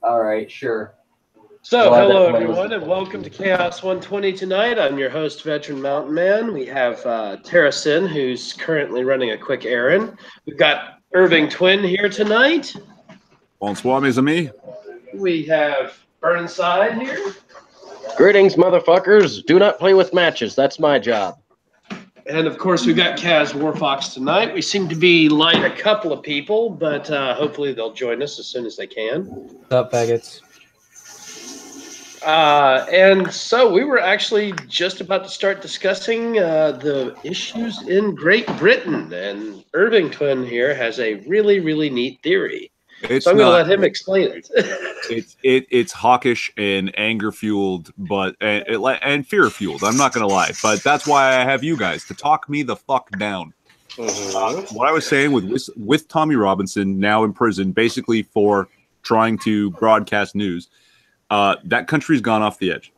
All right, sure. So, hello everyone, and welcome to Chaos 120 tonight. I'm your host, Veteran Mountain Man. We have Tara Sin, who's currently running a quick errand. We've got Irving Twin here tonight. Bonsoir, mes amis. We have Burnside here. Greetings, motherfuckers. Do not play with matches. That's my job. And of course, we've got Kaz Warfox tonight. We seem to be light a couple of people, but hopefully they'll join us as soon as they can. What's up, faggots? And so we were actually just about to start discussing the issues in Great Britain, and Irving Twin here has a really, really neat theory. So I'm going to let him explain it. It's hawkish and anger fueled, but and fear fueled. I'm not going to lie, but that's why I have you guys to talk me the fuck down. What I was saying with Tommy Robinson now in prison, basically for trying to broadcast news. That country's gone off the edge,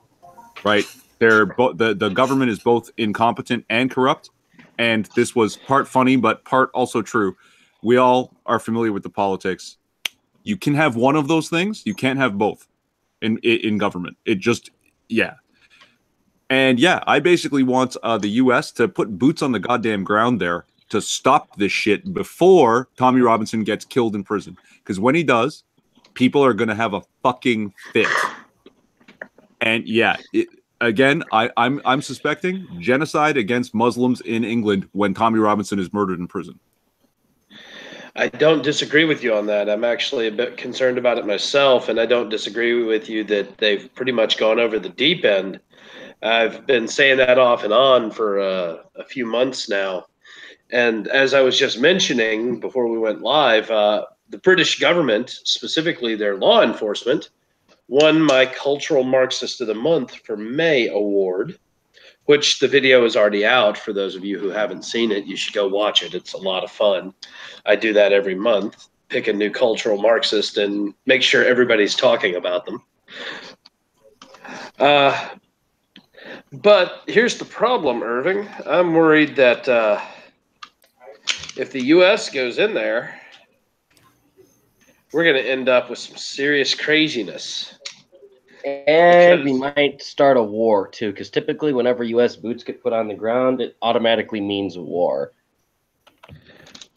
right? The government is both incompetent and corrupt, and this was part funny, but part also true. We all are familiar with the politics. You can have one of those things. You can't have both in government. It just, yeah. And yeah, I basically want the U.S. to put boots on the goddamn ground there to stop this shit before Tommy Robinson gets killed in prison. Because when he does, people are going to have a fucking fit. And yeah, again, I'm suspecting genocide against Muslims in England when Tommy Robinson is murdered in prison. I don't disagree with you on that. I'm actually a bit concerned about it myself, and I don't disagree with you that they've pretty much gone over the deep end. I've been saying that off and on for a few months now. And as I was just mentioning before we went live, the British government, specifically their law enforcement, won my Cultural Marxist of the Month for May award, which the video is already out. For those of you who haven't seen it, you should go watch it. It's a lot of fun. I do that every month, pick a new cultural Marxist and make sure everybody's talking about them. But here's the problem, Irving. I'm worried that if the U.S. goes in there, we're going to end up with some serious craziness. And we might start a war, too, because typically whenever U.S. boots get put on the ground, it automatically means a war.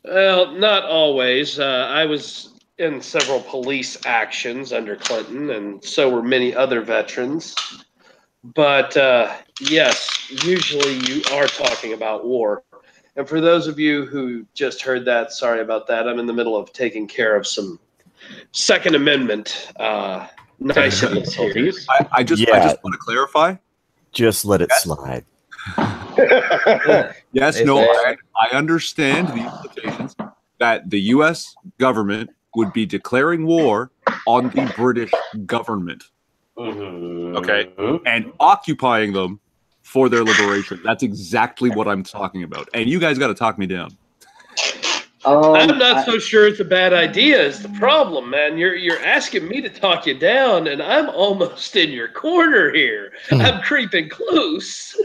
Well, not always. I was in several police actions under Clinton, and so were many other veterans. But, yes, usually you are talking about war. And for those of you who just heard that, sorry about that. I'm in the middle of taking care of some Second Amendment niceties here. I just want to clarify. Just let it slide. Yes, no, I understand the implications that the U.S. government would be declaring war on the British government. Okay? And occupying them for their liberation. That's exactly what I'm talking about. And you guys got to talk me down. I'm not so sure it's a bad idea is the problem, man. You're asking me to talk you down, and I'm almost in your corner here. I'm creeping close,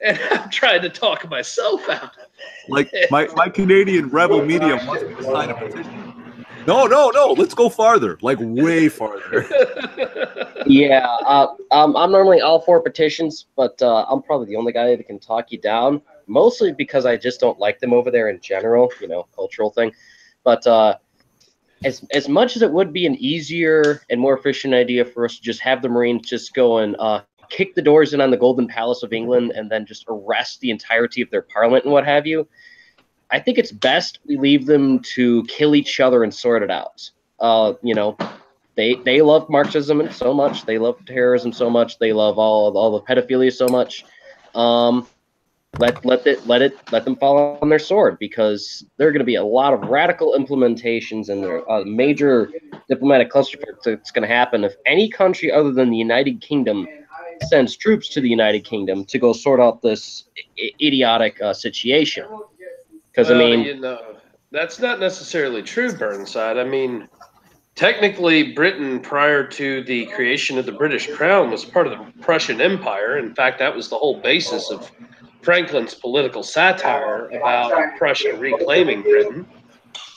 and I'm trying to talk myself out of it. Like, my Canadian rebel media wants me to sign a petition. No, let's go farther, like way farther. Yeah, I'm normally all for petitions, but I'm probably the only guy that can talk you down. Mostly because I just don't like them over there in general, you know, cultural thing. But as much as it would be an easier and more efficient idea for us to just have the Marines just go and kick the doors in on the Golden Palace of England and then just arrest the entirety of their parliament and what have you, I think it's best we leave them to kill each other and sort it out. You know, they love Marxism so much. They love terrorism so much. They love all the pedophilia so much. Let them fall on their sword, because there are going to be a lot of radical implementations and there are major diplomatic clusterfuck that's going to happen if any country other than the United Kingdom sends troops to the United Kingdom to go sort out this idiotic situation. Because I mean, you know, that's not necessarily true, Burnside. I mean, technically, Britain, prior to the creation of the British Crown, was part of the Prussian Empire. In fact, that was the whole basis of Franklin's political satire about Prussia reclaiming Britain.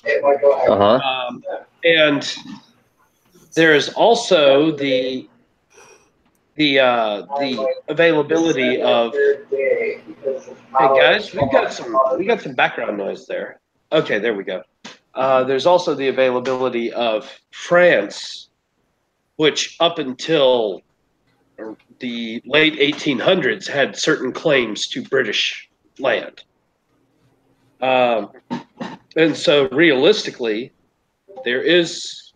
Uh-huh. And There is also the availability of. Hey guys, we got some background noise there. Okay, there we go. There's also the availability of France, which up until the late 1800s had certain claims to British land. And so realistically, there is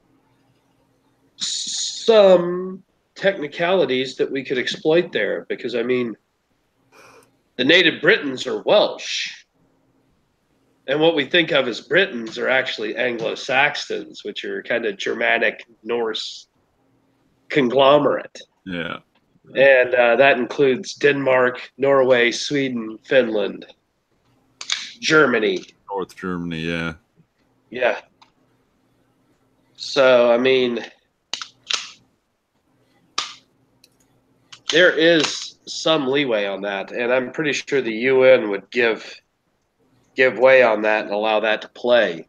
some technicalities that we could exploit there, because I mean, the native Britons are Welsh, and what we think of as Britons are actually Anglo-Saxons, which are kind of Germanic Norse conglomerate. Yeah. And that includes Denmark, Norway, Sweden, Finland, Germany. North Germany, yeah. Yeah. So, I mean, there is some leeway on that, and I'm pretty sure the UN would give way on that and allow that to play.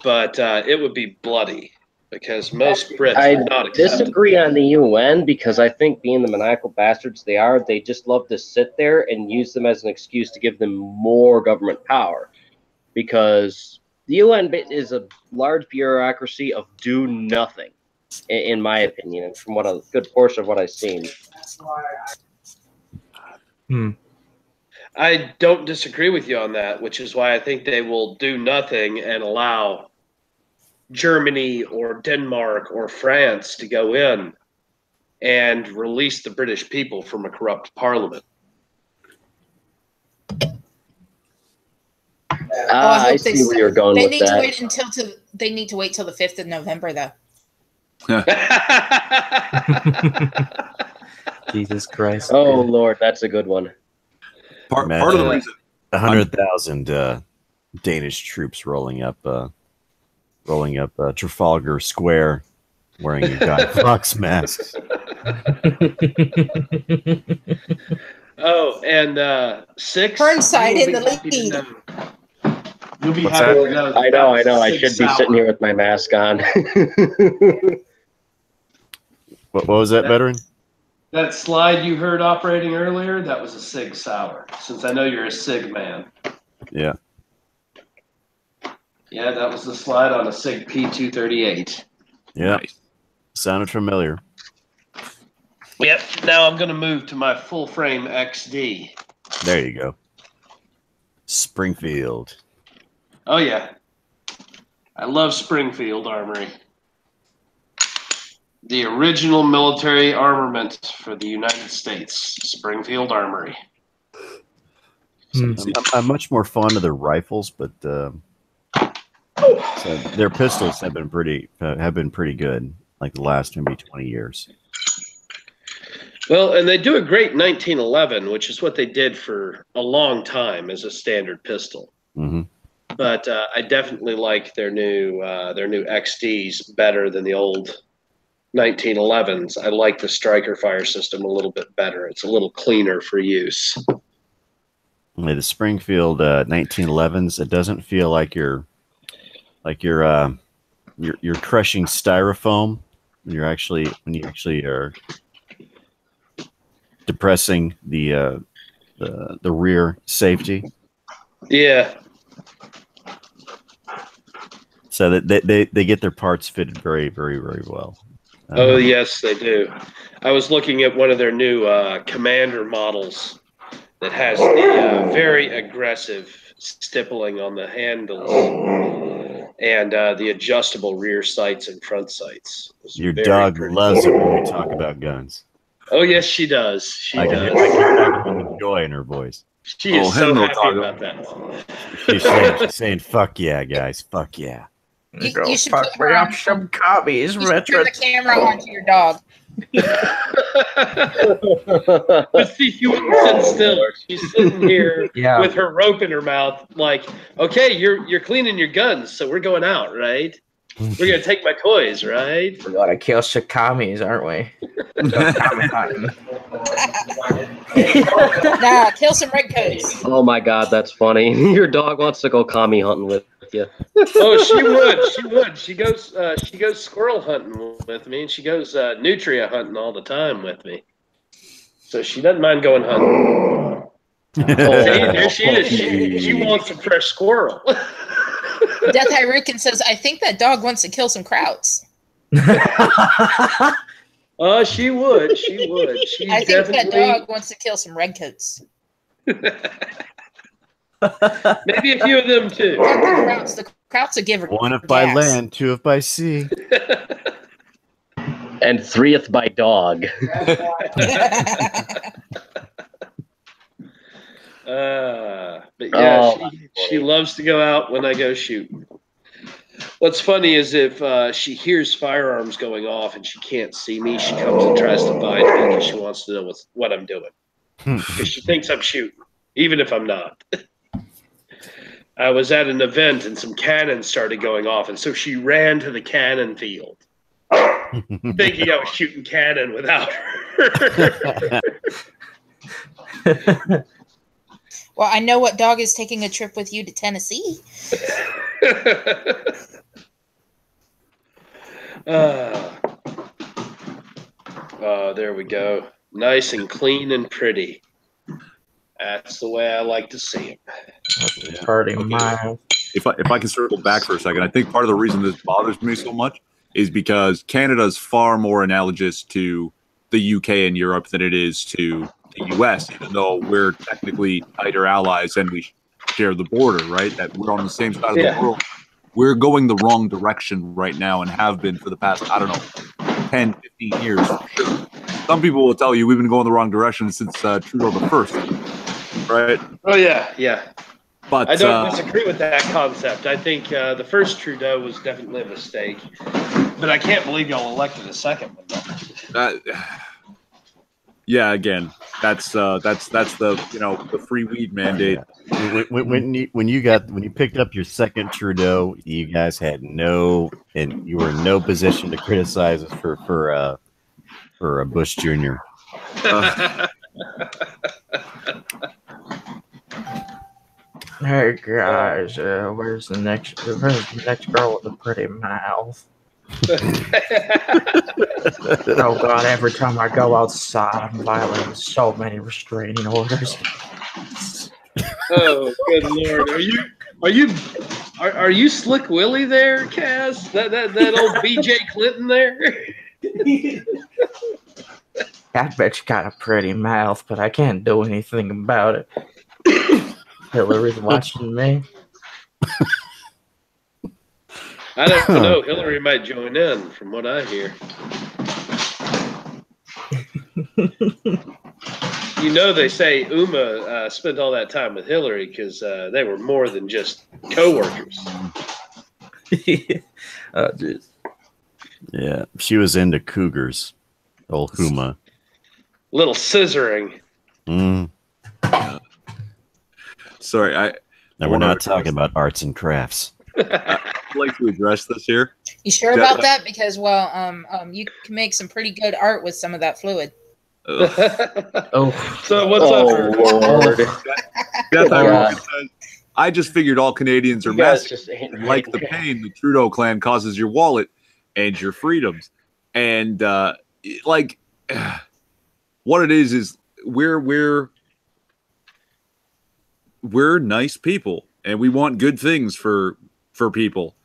But it would be bloody, because most Brits would not accept disagree on the UN, because I think, being the maniacal bastards they are, they just love to sit there and use them as an excuse to give them more government power. Because the UN is a large bureaucracy of do nothing, in my opinion, and from what a good portion of what I've seen. I don't disagree with you on that, which is why I think they will do nothing and allow Germany or Denmark or France to go in and release the British people from a corrupt parliament. I see where you're going with that. They need to wait till the 5th of November, though. Jesus Christ. Oh, Lord, that's a good one. Part of the reason 100,000 Danish troops rolling up Trafalgar Square wearing a Guy Fawkes masks. Oh, and 6. Burnside in the lead. You'll be What's happy that? to know. I know. I should be Sauer. sitting here with my mask on. What was that, veteran? That slide you heard operating earlier, that was a Sig Sauer, since I know you're a Sig man. Yeah. Yeah, that was the slide on a Sig P238. Yeah. Nice. Sounded familiar. Yep, now I'm going to move to my full frame XD. There you go. Springfield. Oh, yeah. I love Springfield Armory. The original military armament for the United States, Springfield Armory. I'm much more fond of their rifles, but so their pistols have been pretty good, like the last maybe 20 years. Well, and they do a great 1911, which is what they did for a long time as a standard pistol. Mm-hmm. But I definitely like their new XDs better than the old 1911s. I like the striker fire system a little bit better. It's a little cleaner for use. The Springfield 1911s. It doesn't feel like you're crushing styrofoam. When you actually are depressing the rear safety. Yeah. So that they get their parts fitted very, very, very well. Oh, yes, they do. I was looking at one of their new Commander models that has the very aggressive stippling on the handles and the adjustable rear sights and front sights. Your dog loves it when we talk about guns. Oh, yes, she does. I can hear the joy in her voice. She is so happy about that. She's saying, "Fuck yeah, guys! Fuck yeah!" You should put her on some commies. You should turn the camera onto your dog. But see, she wouldn't sit still. She's sitting here with her rope in her mouth, like, "Okay, you're cleaning your guns, so we're going out, right? We're gonna take my toys, right? We gotta kill some commies, aren't we? Nah, kill some redcoats. Oh my God, that's funny. Your dog wants to go commie hunting with you. Oh, she would. She would. She goes squirrel hunting with me, and she goes nutria hunting all the time with me. So she doesn't mind going hunting. See, there she is. She wants a fresh squirrel. Death Hyrukin says, I think that dog wants to kill some krauts. She would. She would. She I think that dog wants to kill some redcoats. Maybe a few of them too. The krauts are giver. One if by land, two if by sea. And 3th by dog. But yeah, she loves to go out when I go shooting. What's funny is if she hears firearms going off and she can't see me, she comes and tries to find me because she wants to know what I'm doing. Because she thinks I'm shooting, even if I'm not. I was at an event and some cannons started going off, and so she ran to the cannon field, thinking I was shooting cannon without her. Well, I know what dog is taking a trip with you to Tennessee. There we go. Nice and clean and pretty. That's the way I like to see it. Party mile. If I can circle back for a second, I think part of the reason this bothers me so much is because Canada is far more analogous to the UK and Europe than it is to the US, even though we're technically tighter allies and we share the border, right? That we're on the same side of the world. We're going the wrong direction right now and have been for the past, I don't know, 10, 15 years. Some people will tell you we've been going the wrong direction since Trudeau the First, right? Oh, yeah. But I don't disagree with that concept. I think the first Trudeau was definitely a mistake. But I can't believe y'all elected a second one. Yeah, again, that's the the free weed mandate. When you picked up your second Trudeau, you guys had you were in no position to criticize us for a Bush Jr. Hey guys, where's the next girl with a pretty mouth? Oh God! Every time I go outside, I'm violating so many restraining orders. Oh, good Lord! Are you Slick Willie there, Kaz? That old BJ Clinton there? That bitch got a pretty mouth, but I can't do anything about it. Hillary's watching me. I don't know. Hillary might join in, from what I hear. You know, they say Uma spent all that time with Hillary because they were more than just co-workers. Oh, jeez. Yeah, she was into cougars. Old Huma. Little scissoring. Sorry, Now we're not talking about arts and crafts. I'd like to address this here. You sure about that? Because you can make some pretty good art with some of that fluid. Oh, so what's up, Lord? I just figured all Canadians are masculine. Like the pain the Trudeau clan causes your wallet and your freedoms, and what it is we're nice people and we want good things for people,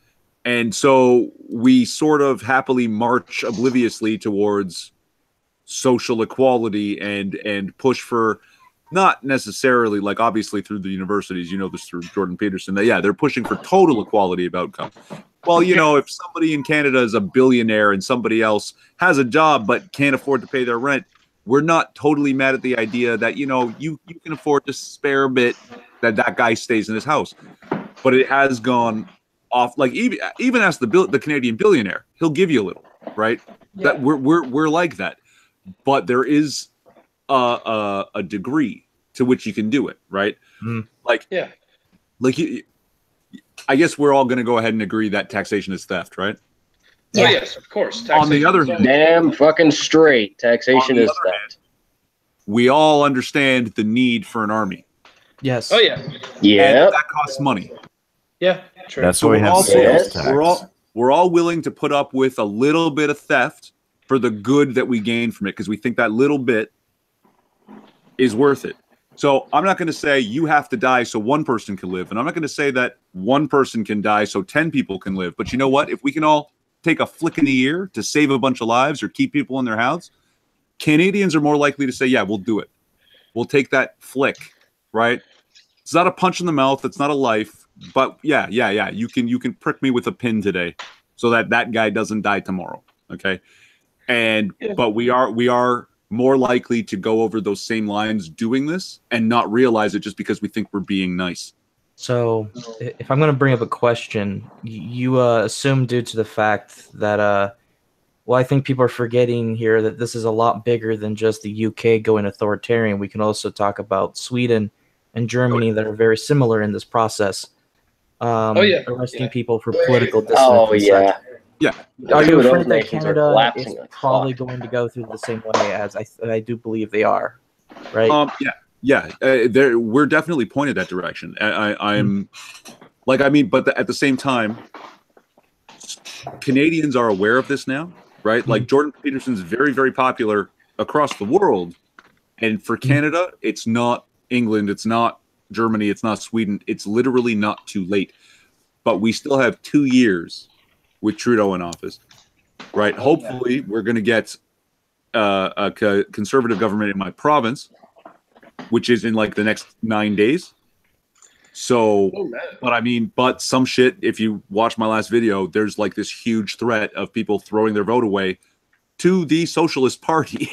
and so we sort of happily march obliviously towards social equality and push for, not necessarily like obviously through the universities, this through Jordan Peterson, that they're pushing for total equality of outcome. Well, if somebody in Canada is a billionaire and somebody else has a job but can't afford to pay their rent, we're not totally mad at the idea that you can afford to spare a bit, that guy stays in his house. But it has gone off, like even as the Canadian billionaire, he'll give you a little, right? Yeah. That we're like that. But there is a degree to which you can do it, right? I guess we're all going to go ahead and agree that taxation is theft, right? Yeah. Oh, yes, of course. On the other hand, damn fucking straight, taxation is theft. We all understand the need for an army. Yes. Oh yeah. Yeah. And that costs money. Yeah, true. That's So why we have sales tax. we're all willing to put up with a little bit of theft for the good that we gain from it, because we think that little bit is worth it. So I'm not going to say you have to die so one person can live, and I'm not going to say that one person can die so 10 people can live. But you know what? If we can all take a flick in the ear to save a bunch of lives or keep people in their house, Canadians are more likely to say, yeah, we'll do it. We'll take that flick, right? It's not a punch in the mouth. It's not a life. But yeah. You can prick me with a pin today so that guy doesn't die tomorrow. Okay. But we are more likely to go over those same lines doing this and not realize it just because we think we're being nice. So, if I'm going to bring up a question, you assume due to the fact that, well, I think people are forgetting here that this is a lot bigger than just the UK going authoritarian. We can also talk about Sweden and Germany that are very similar in this process. Arresting people for political dissent and such. Yeah. Are you Two of those afraid that nations are Canada collapsing is like probably fuck. going to go through the same way as I do believe they are, right? We're definitely pointed that direction. I'm like, I mean, but at the same time, Canadians are aware of this now, right? Like Jordan Peterson's very, very popular across the world, and for Canada, it's not England, it's not Germany, it's not Sweden. It's literally not too late, but we still have 2 years with Trudeau in office, right? Hopefully, we're going to get a conservative government in my province, which is in like the next 9 days. So, but some shit, if you watch my last video, there's like this huge threat of people throwing their vote away to the Socialist Party,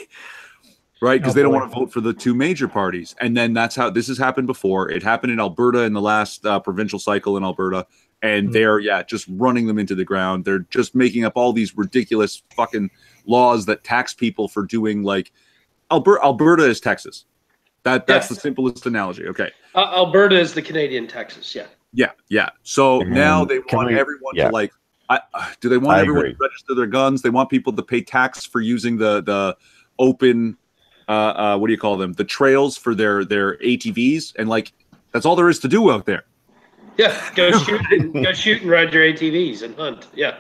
right? Because they don't want to vote for the two major parties. And then that's how this has happened before. It happened in Alberta in the last provincial cycle in Alberta. And they're, just running them into the ground. They're just making up all these ridiculous fucking laws that tax people for doing, like, Alberta is Texas. That's the simplest analogy. Okay. Alberta is the Canadian Texas. Yeah. So now they want everyone to, like, do they want everyone to register their guns? They want people to pay tax for using the open, what do you call them? The trails for their ATVs. And, like, that's all there is to do out there. Yeah, go shoot and ride your ATVs and hunt. Yeah.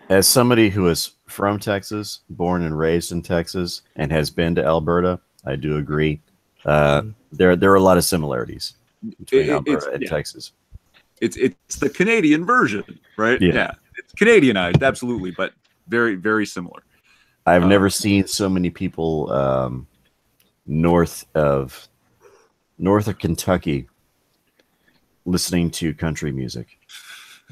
As somebody who is from Texas, born and raised in Texas, and has been to Alberta, I do agree. There are a lot of similarities between Alberta and Texas. It's the Canadian version, right? Yeah. It's Canadianized, absolutely, but very, very similar. I've never seen so many people north of Kentucky listening to country music.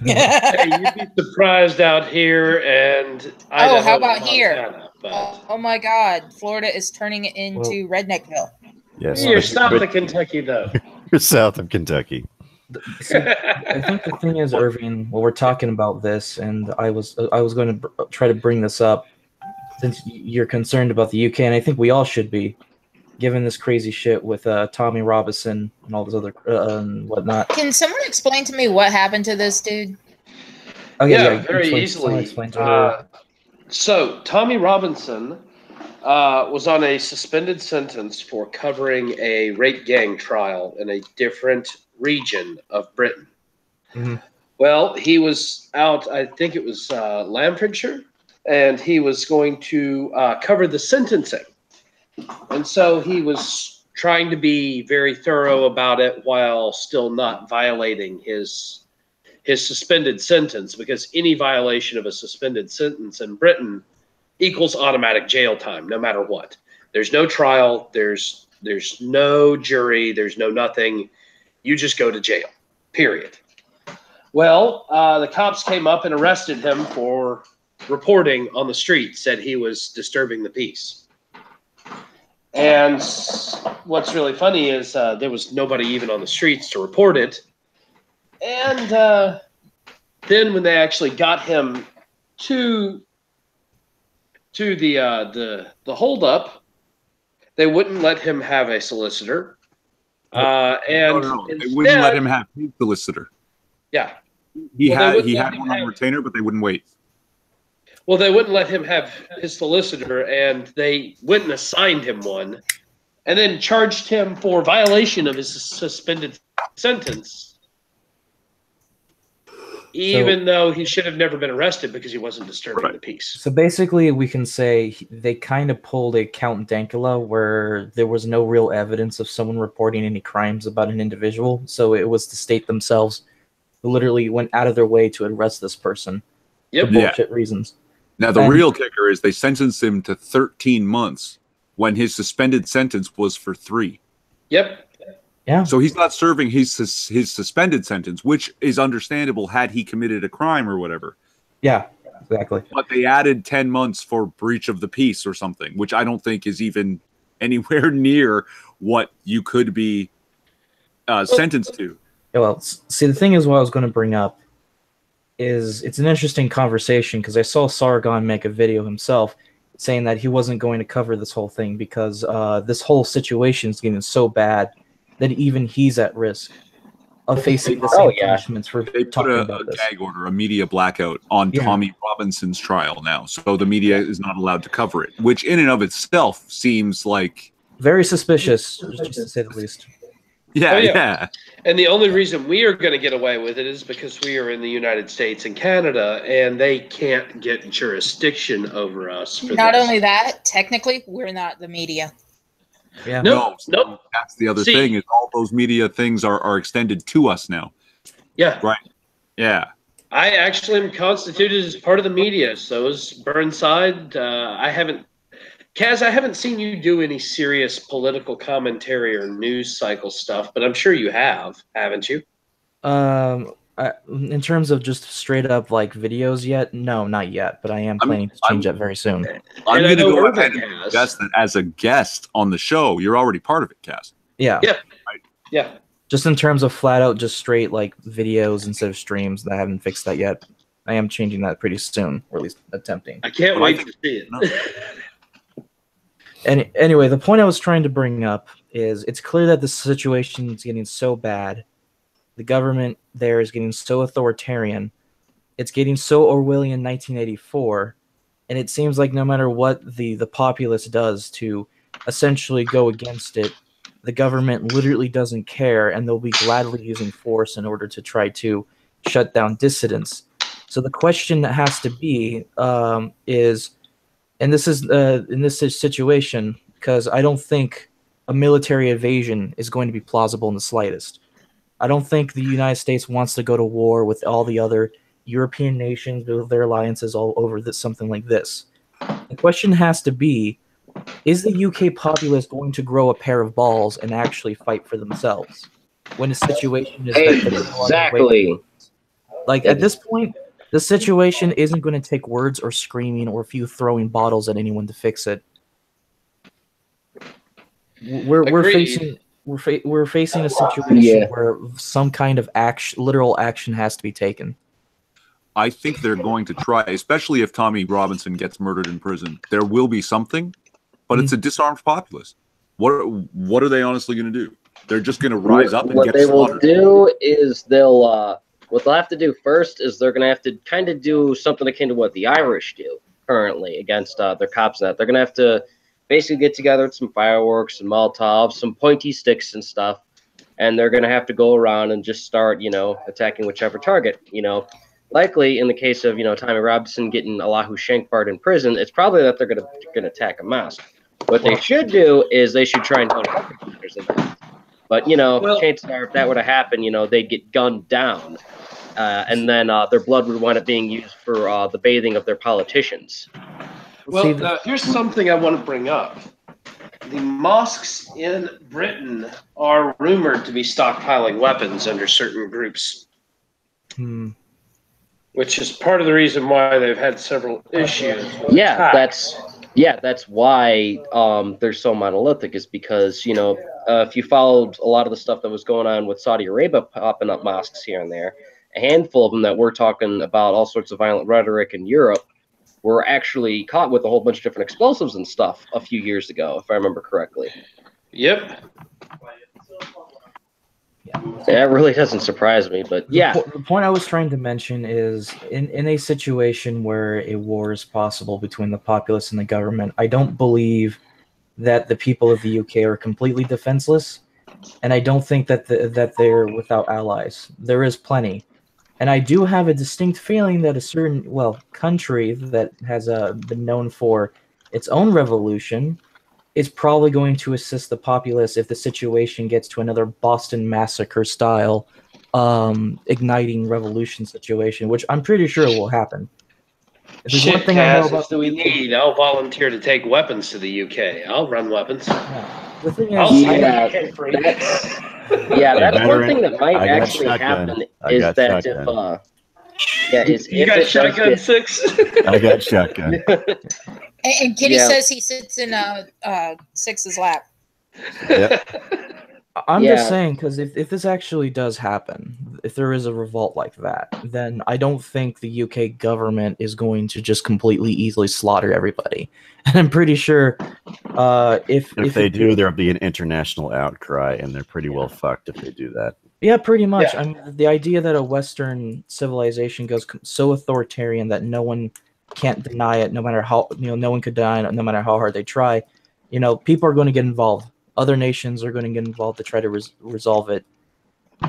Hey, you'd be surprised out here, and Idaho, how about Montana, here? But Oh my God, Florida is turning it into Redneckville. Yes, you're south of Kentucky, though. You're south of Kentucky. See, I think the thing is, Irving, while we're talking about this, and I was going to try to bring this up, since you're concerned about the UK, and I think we all should be, given this crazy shit with Tommy Robinson and all this other and whatnot. Can someone explain to me what happened to this dude? Oh yeah, very easily. Explain to her. So Tommy Robinson was on a suspended sentence for covering a rape gang trial in a different region of Britain. Well, he was out, I think it was Lamfordshire, and he was going to cover the sentencing. And so he was trying to be very thorough about it while still not violating his suspended sentence, because any violation of a suspended sentence in Britain equals automatic jail time, no matter what. There's no trial, there's no jury, there's no nothing. You just go to jail, period. Well, the cops came up and arrested him for reporting on the street, said he was disturbing the peace. And what's really funny is there was nobody even on the streets to report it. And then when they actually got him to the holdup, they wouldn't let him have a solicitor. No. They wouldn't let him have his solicitor. Yeah. He had one on retainer, but they wouldn't wait. Well, they wouldn't let him have his solicitor, and they went and assigned him one, and then charged him for violation of his suspended sentence. even though he should have never been arrested because he wasn't disturbing the peace. So basically, we can say they kind of pulled a Count Dankula where there was no real evidence of someone reporting any crimes about an individual. So it was the state themselves who literally went out of their way to arrest this person for bullshit reasons. Now, the real kicker is they sentenced him to 13 months when his suspended sentence was for 3. Yep. Yeah. So he's not serving his suspended sentence, which is understandable had he committed a crime or whatever. Yeah, exactly. But they added 10 months for breach of the peace or something, which I don't think is even anywhere near what you could be sentenced to. Well, see, the thing is what I was going to bring up is it's an interesting conversation because I saw Sargon make a video himself saying that he wasn't going to cover this whole thing because this whole situation is getting so bad that even he's at risk of facing the same punishments for talking about this. Gag order, a media blackout on Tommy Robinson's trial now. So the media is not allowed to cover it, which in and of itself seems like... very suspicious, just to say the least. Yeah. And the only reason we are going to get away with it is because we are in the United States and Canada, and they can't get jurisdiction over us. Not only that, technically, we're not the media. Yeah. Nope. That's the other thing is all those media things are extended to us now. Yeah. Right. Yeah. I actually am constituted as part of the media. So is Burnside. I haven't seen you do any serious political commentary or news cycle stuff, but I'm sure you have, haven't you? In terms of just straight up like videos yet, no, not yet. But I am planning to change that very soon. I'm going to go ahead and guess that as a guest on the show, you're already part of it, Cass. Yeah. Yeah. Right. Yeah. Just in terms of flat out, just straight like videos instead of streams. I haven't fixed that yet. I am changing that pretty soon, or at least attempting. I can't wait to see it. No. And anyway, the point I was trying to bring up is it's clear that the situation is getting so bad. The government there is getting so authoritarian. It's getting so Orwellian 1984. And it seems like no matter what the populace does to essentially go against it, the government literally doesn't care, and they'll be gladly using force in order to try to shut down dissidents. So the question that has to be is, and this is in this situation, because I don't think a military invasion is going to be plausible in the slightest. I don't think the United States wants to go to war with all the other European nations with their alliances all over something like this. The question has to be, is the UK populace going to grow a pair of balls and actually fight for themselves when the situation is exactly like at this point? The situation isn't going to take words or screaming or a few throwing bottles at anyone to fix it. We're facing a situation where some kind of literal action has to be taken. I think they're going to try, especially if Tommy Robinson gets murdered in prison. There will be something, but it's a disarmed populace. What are they honestly going to do? They're just going to rise up and what get they slaughtered. will do is what they'll have to do first is they're going to have to kind of do something akin to what the Irish do currently against their cops. They're going to have to basically get together with some fireworks and Molotovs, some pointy sticks and stuff, and they're going to have to go around and just start, attacking whichever target. Likely in the case of Tommy Robinson getting Allahu Shankbard in prison, it's probably that they're going to attack a mosque. What they should do is they should try and hunt perpetrators of that. But chances are, if that were to happen, they'd get gunned down, and then their blood would wind up being used for the bathing of their politicians. Well, here's something I want to bring up. The mosques in Britain are rumored to be stockpiling weapons under certain groups, which is part of the reason why they've had several issues. That's why they're so monolithic, is because, if you followed a lot of the stuff that was going on with Saudi Arabia popping up mosques here and there, a handful of them that we're talking about all sorts of violent rhetoric in Europe were actually caught with a whole bunch of different explosives and stuff a few years ago, if I remember correctly. Yep. That really doesn't surprise me, but yeah. The point I was trying to mention is in a situation where a war is possible between the populace and the government, I don't believe that the people of the UK are completely defenseless, and I don't think that they're without allies. There is plenty. And I do have a distinct feeling that a certain, country that has been known for its own revolution is probably going to assist the populace if the situation gets to another Boston Massacre style igniting revolution situation, which I'm pretty sure will happen. If there's one Shit, thing I know Taz, about if we need, I'll volunteer to take weapons to the UK. I'll run weapons. the thing I'll is, see Yeah, the UK free. that's one veteran, thing that might I got actually shotgun. happen I is got that shotgun. if You got it does shotgun get, 6? I got shotgun. And Kitty Yeah. says he sits in Six's lap. Yep. I'm Yeah. just saying, because if this actually does happen, if there is a revolt like that, then I don't think the UK government is going to just completely easily slaughter everybody. And I'm pretty sure if they do, there'll be an international outcry, and they're pretty well fucked if they do that. Yeah, pretty much. Yeah. I mean, the idea that a Western civilization goes so authoritarian that no one can't deny it, no matter how no one could deny it, no matter how hard they try. People are going to get involved. Other nations are going to get involved to try to resolve it.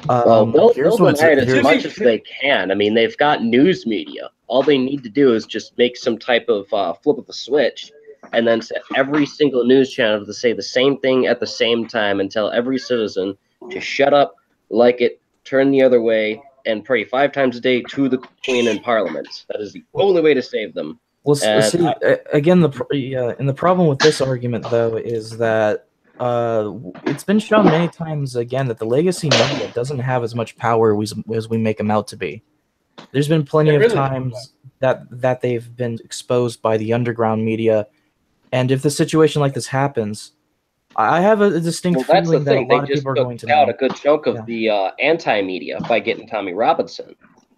Well, they'll here's deny what's- it as here's- much as they can. I mean, they've got news media. All they need to do is just make some type of flip of the switch, and then set every single news channel to say the same thing at the same time, and tell every citizen to shut up, like it, turn the other way, and pray 5 times a day to the Queen and Parliament. That is the only way to save them. Well, And see, again, the problem with this argument, though, is that it's been shown many times again that the legacy media doesn't have as much power as we make them out to be. There's been plenty of times that they've been exposed by the underground media, and if the situation like this happens, I have a distinct feeling that a lot of people are going to took out know. a good chunk of the anti-media by getting Tommy Robinson.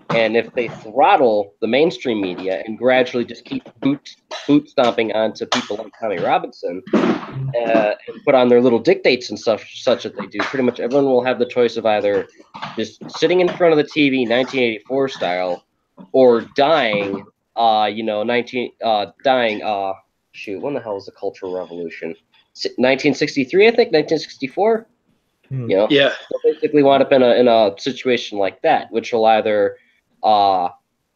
And if they throttle the mainstream media and gradually just keep boot stomping onto people like Tommy Robinson and put on their little dictates and stuff such that they do, pretty much everyone will have the choice of either just sitting in front of the TV 1984 style or dying, shoot, when the hell was the Cultural Revolution? 1963, I think, 1964? Yeah. So basically wind up in a situation like that, which will either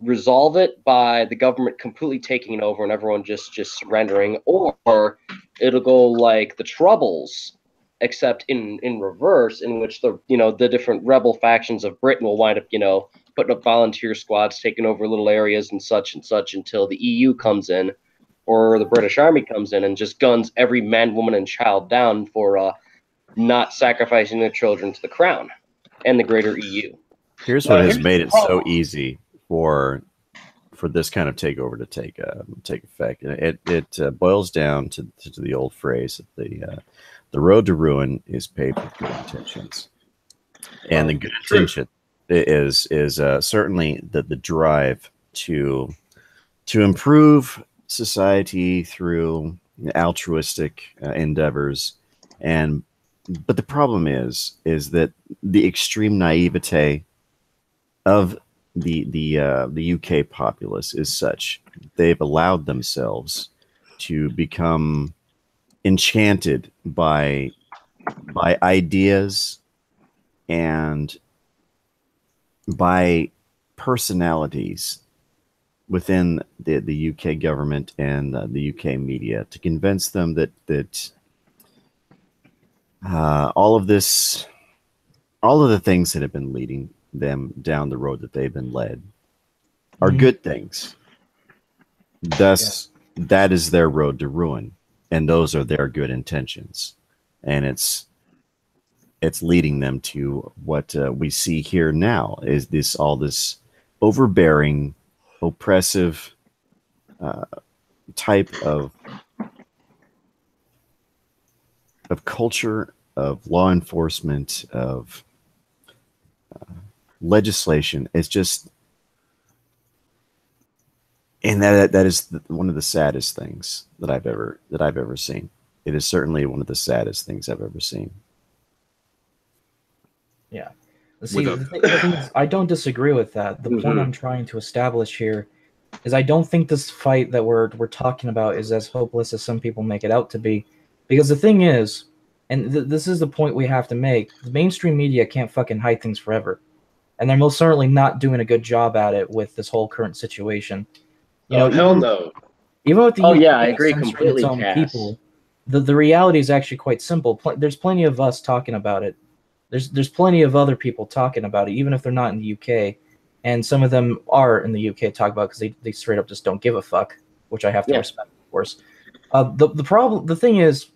resolve it by the government completely taking it over and everyone just surrendering, or it'll go like the Troubles, except in reverse, in which the different rebel factions of Britain will wind up putting up volunteer squads, taking over little areas and such until the EU comes in, or the British Army comes in and just guns every man, woman, and child down for not sacrificing their children to the crown and the greater EU. Here's what has made it so easy for this kind of takeover to take effect. It boils down to the old phrase that the road to ruin is paved with good intentions, and the good intention is certainly the drive to improve society through altruistic endeavors, but the problem is that the extreme naivete of the UK populace is such they've allowed themselves to become enchanted by ideas and by personalities within the UK government and the UK media to convince them that all of the things that have been leading them down the road that they've been led are good things. Thus, that is their road to ruin, and those are their good intentions, and it's leading them to what we see here now is this overbearing, oppressive type of culture, of law enforcement, of legislation. It's just, and that is one of the saddest things that I've ever seen. It is certainly one of the saddest things I've ever seen. Yeah. See, the thing is, I don't disagree with that. The point I'm trying to establish here is I don't think this fight that we're talking about is as hopeless as some people make it out to be. Because the thing is, and this is the point we have to make, the mainstream media can't fucking hide things forever. and they're most certainly not doing a good job at it with this whole current situation. You know, hell no. Even with the Oh UK yeah, I agree censoring completely, its own Cass. people, the reality is actually quite simple. There's plenty of us talking about it. There's plenty of other people talking about it, even if they're not in the UK, and some of them are in the UK talk about it because they straight up just don't give a fuck, which I have to respect, of course. The thing is,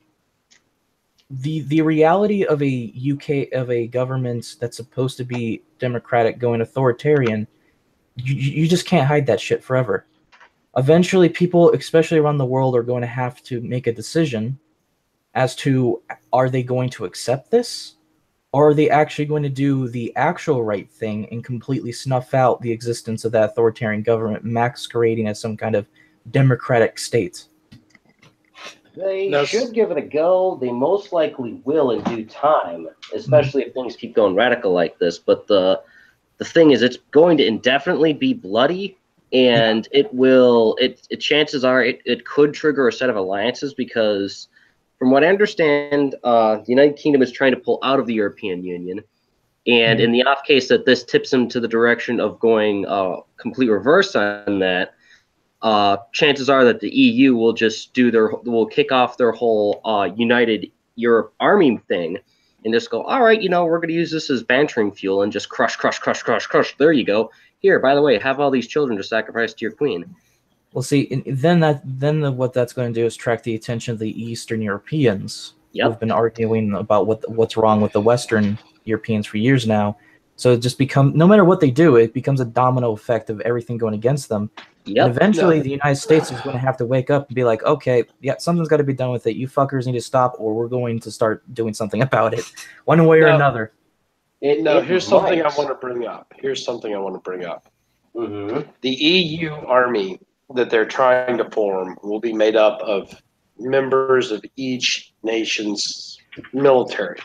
the reality of a government that's supposed to be democratic going authoritarian, you just can't hide that shit forever. Eventually, people, especially around the world, are going to have to make a decision as to, are they going to accept this, or are they actually going to do the actual right thing and completely snuff out the existence of that authoritarian government masquerading as some kind of democratic state? They should give it a go. They most likely will in due time, especially if things keep going radical like this. But the thing is, it's going to indefinitely be bloody, and chances are it could trigger a set of alliances because, from what I understand, the United Kingdom is trying to pull out of the European Union, and in the off case that this tips them to the direction of going complete reverse on that, chances are that the EU will just will kick off their whole United Europe army thing and just go, all right, we're going to use this as bantering fuel and just crush. There you go. Here, by the way, have all these children to sacrifice to your queen. Well, see, what that's going to do is attract the attention of the Eastern Europeans who've been arguing about what's wrong with the Western Europeans for years now. So it just no matter what they do, it becomes a domino effect of everything going against them. And eventually, the United States is going to have to wake up and be like, okay, something's got to be done with it. You fuckers need to stop, or we're going to start doing something about it, one way or another. Here's something I want to bring up. The EU army that they're trying to form will be made up of members of each nation's military.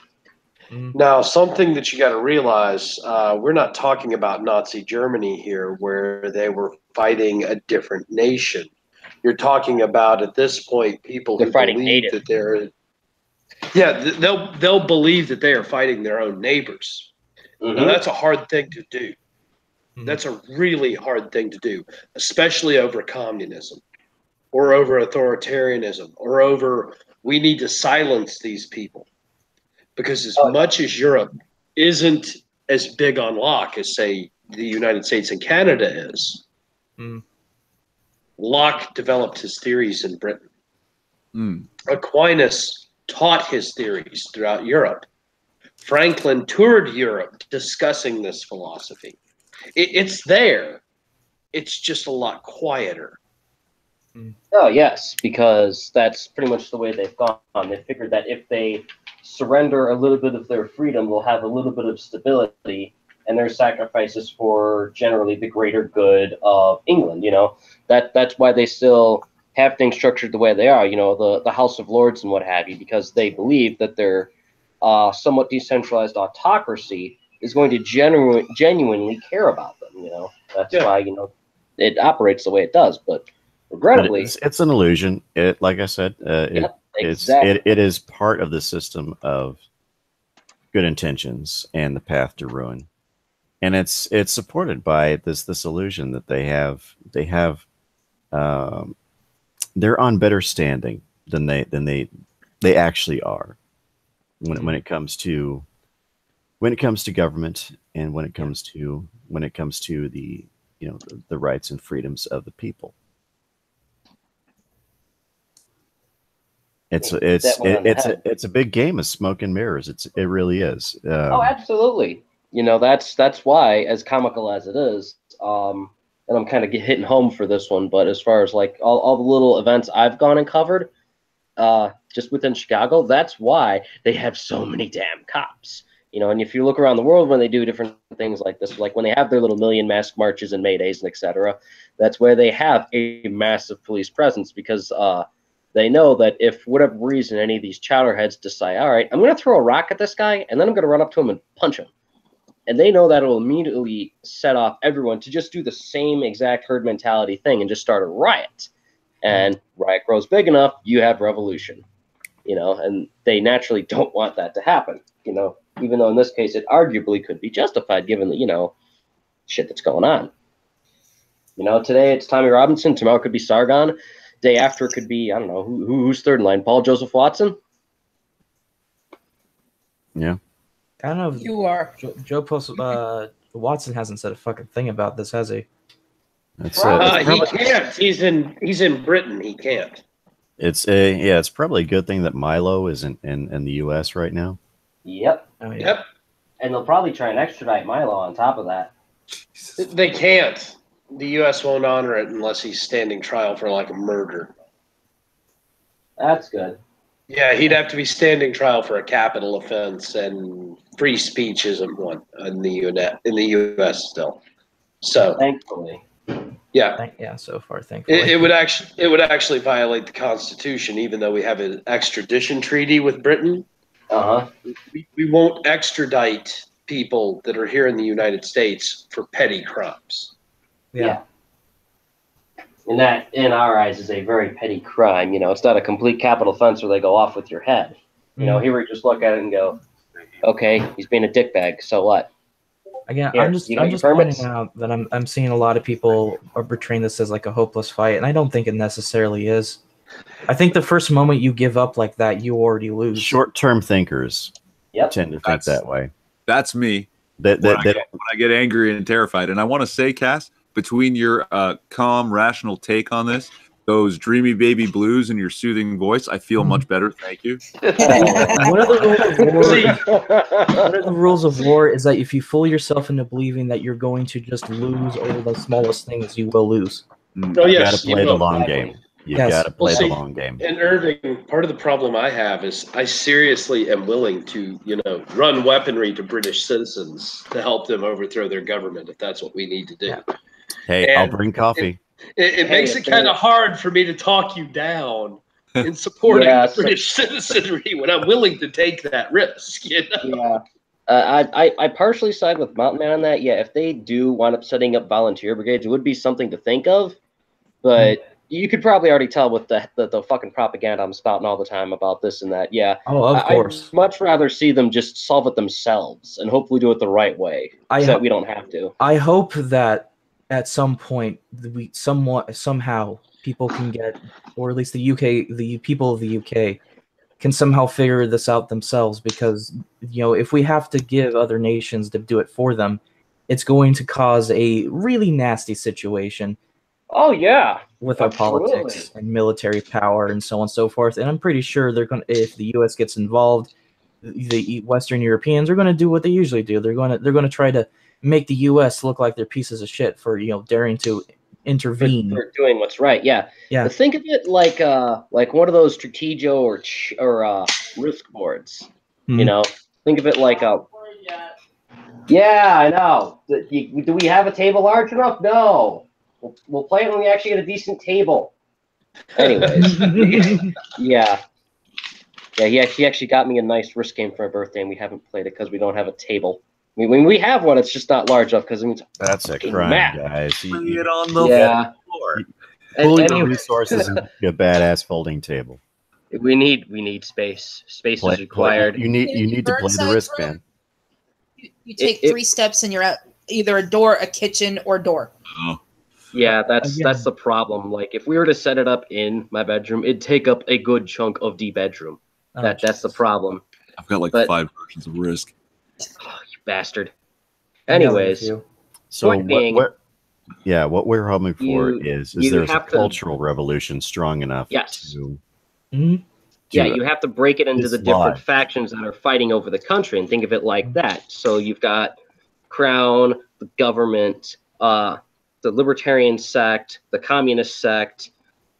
Now, something that you got to realize, we're not talking about Nazi Germany here, where they were fighting a different nation. You're talking about, at this point, people who believe that they're... Yeah, they'll believe that they are fighting their own neighbors. Now, that's a hard thing to do. That's a really hard thing to do, especially over communism or over authoritarianism or over, we need to silence these people. Because as much as Europe isn't as big on Locke as, say, the United States and Canada is, Locke developed his theories in Britain. Aquinas taught his theories throughout Europe. Franklin toured Europe discussing this philosophy. It's there. It's just a lot quieter. Oh, yes, because that's pretty much the way they've gone. They figured that if they surrender a little bit of their freedom, they'll have a little bit of stability, and their sacrifices for generally the greater good of England. That's why they still have things structured the way they are. The House of Lords and what have you, because they believe that their somewhat decentralized autocracy is going to genuinely care about them. That's why it operates the way it does. But regrettably, it's an illusion. Like I said, it is part of the system of good intentions and the path to ruin, and it's supported by this illusion that they have. They're on better standing than they actually are when it comes to government and when it comes to the the rights and freedoms of the people. It's a big game of smoke and mirrors. It really is. Oh, absolutely. That's why, as comical as it is, and I'm kind of hitting home for this one, but as far as like all the little events I've gone and covered, just within Chicago, that's why they have so many damn cops. And if you look around the world when they do different things like this, like when they have their little million mask marches and Maydays and etc., that's where they have a massive police presence because they know that if for whatever reason any of these chowderheads decide, all right, I'm going to throw a rock at this guy and then I'm going to run up to him and punch him. And they know that it will immediately set off everyone to just do the same exact herd mentality thing and just start a riot. And riot grows big enough, you have revolution. And they naturally don't want that to happen, even though in this case it arguably could be justified given that, shit that's going on. You know, today it's Tommy Robinson. Tomorrow it could be Sargon. Day after it could be, I don't know, who's third in line? Paul Joseph Watson? Yeah. I don't know if You are. Joe Post, Watson hasn't said a fucking thing about this, has he? That's He can't. He's in Britain. He can't. it's probably a good thing that Milo isn't in the U.S. right now. Yep. Oh, yeah. Yep. And they'll probably try and extradite Milo on top of that. They can't. The U.S. won't honor it unless he's standing trial for like a murder. That's good. Yeah, he'd have to be standing trial for a capital offense, and free speech isn't one in the U.S. still. So Thankfully. yeah, So far, thankfully. it would actually violate the Constitution, even though we have an extradition treaty with Britain. We won't extradite people that are here in the United States for petty crimes. Yeah. And that, in our eyes, is a very petty crime. You know, it's not a complete capital offense where they go off with your head. You know, here we just look at it and go, okay, he's being a dickbag, so what? Again, Here, I'm just pointing out that I'm seeing a lot of people are portraying this as like a hopeless fight, and I don't think it necessarily is. I think the first moment you give up like that, you already lose. Short-term thinkers tend to think that way. That's me. When I get angry and terrified. And I want to say, Cass, between your calm, rational take on this, those dreamy baby blues and your soothing voice, I feel much better. Thank you. One of the rules of war is that if you fool yourself into believing that you're going to just lose over the smallest things, you will lose. Oh, You yes, got to play the long game. You Yes. got to play Well, the see, long game. And Irving, part of the problem I have is I seriously am willing to, run weaponry to British citizens to help them overthrow their government if that's what we need to do. Yeah. Hey, I'll bring coffee. It makes it kind of hard for me to talk you down in supporting the British citizenry when I'm willing to take that risk. Yeah. I partially side with Mountain Man on that. Yeah, if they do wind up setting up volunteer brigades, it would be something to think of. But you could probably already tell with the fucking propaganda I'm spouting all the time about this and that. Yeah. Oh, of course. I'd much rather see them just solve it themselves and hopefully do it the right way so that we don't have to. I hope that at some point somehow people can get, or at least the people of the UK can somehow figure this out themselves, because if we have to give other nations to do it for them, it's going to cause a really nasty situation. Oh yeah, with our politics and military power and so on and so forth. And I'm pretty sure if the U.S. gets involved, the Western Europeans are going to do what they usually do. They're going to try to make the U.S. look like they're pieces of shit for daring to intervene. For doing what's right. Yeah. But think of it like one of those Strategio or risk boards. Think of it like Yeah, I know. Do we have a table large enough? No. We'll play it when we actually get a decent table. Anyways, yeah. He actually got me a nice risk game for my birthday, and we haven't played it because we don't have a table. I mean, when we have one, it's just not large enough because that's a crime, guys. Bring it on the floor. Pull your resources and a badass folding table. We need space. Space is required. You need to play the risk, man. You take 3 steps and you're at either a door, a kitchen, or door. Oh. Yeah, that's the problem. Like, if we were to set it up in my bedroom, it'd take up a good chunk of the bedroom. That's the problem. I've got 5 versions of Risk. Oh, you bastard. Anyways, so what we're hoping for is there's a cultural revolution strong enough to you have to break it into the different factions that are fighting over the country and think of it like that. So you've got Crown, the government, the Libertarian sect, the Communist sect,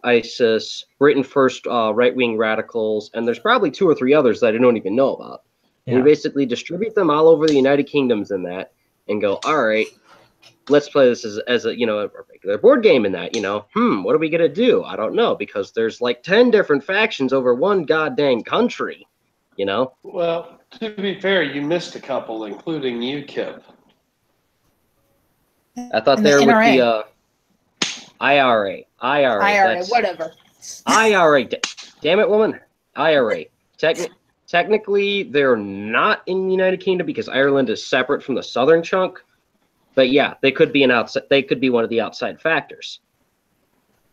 ISIS, Britain First, right-wing radicals, and there's probably 2 or 3 others that I don't even know about. And you basically distribute them all over the United Kingdoms in that, and go, all right, let's play this as a regular board game in that. What are we gonna do? I don't know, because there's 10 different factions over one goddamn country. Well, to be fair, you missed a couple, including UKIP. I thought they were with the IRA. Whatever. IRA. Damn it, woman. IRA. Technically, they're not in the United Kingdom because Ireland is separate from the southern chunk. But yeah, they could be an outside. They could be one of the outside factors.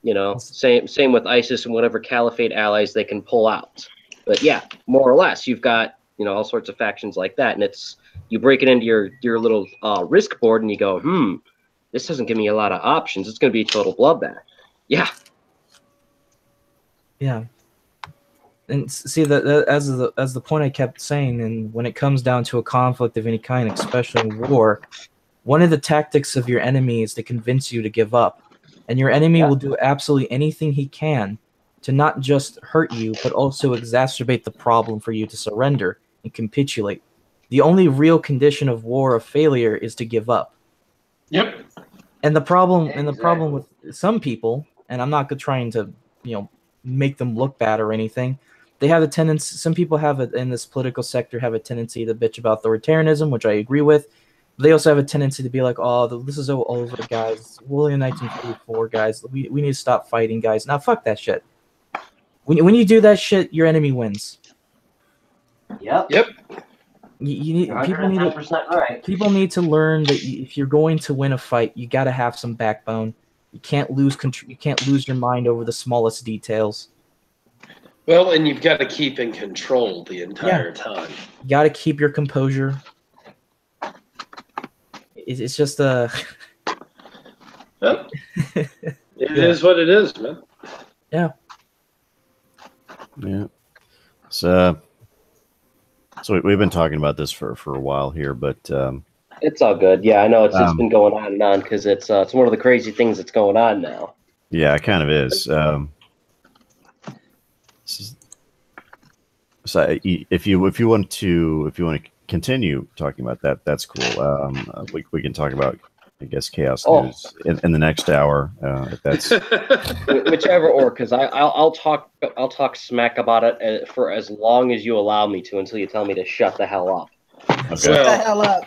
You know, same with ISIS and whatever caliphate allies they can pull out. But yeah, more or less, you've got, you know, all sorts of factions like that, and it's, you break it into your little risk board, and you go, this doesn't give me a lot of options. It's going to be a total bloodbath. Yeah. Yeah. And see that as the point I kept saying, and when it comes down to a conflict of any kind, especially in war, one of the tactics of your enemy is to convince you to give up, and your enemy will do absolutely anything he can to not just hurt you, but also exacerbate the problem for you to surrender and capitulate. The only real condition of war of failure is to give up. Yep. And the problem with some people, and I'm not trying to, you know, make them look bad or anything, they have a tendency, some people have it in this political sector, have a tendency to bitch about authoritarianism, which I agree with. They also have a tendency to be like, oh, this is all over, guys. William 1944, guys. We need to stop fighting, guys. Now, fuck that shit. When you do that shit, your enemy wins. Yep. You need, right. people need to learn that if you're going to win a fight, you got to have some backbone. You can't lose You can't lose your mind over the smallest details. Well, and you've got to keep in control the entire time. You got to keep your composure. It's just a. Yep. It is what it is, man. Yeah. Yeah. So we've been talking about this for a while here, but it's all good. Yeah, I know it's been going on and on because it's one of the crazy things that's going on now. Yeah, it kind of is. So if you want to continue talking about that, that's cool. We can talk about, I guess, chaos news in the next hour. If that's whichever, or because I'll talk smack about it for as long as you allow me to, until you tell me to shut the hell up. okay. Shut the hell up.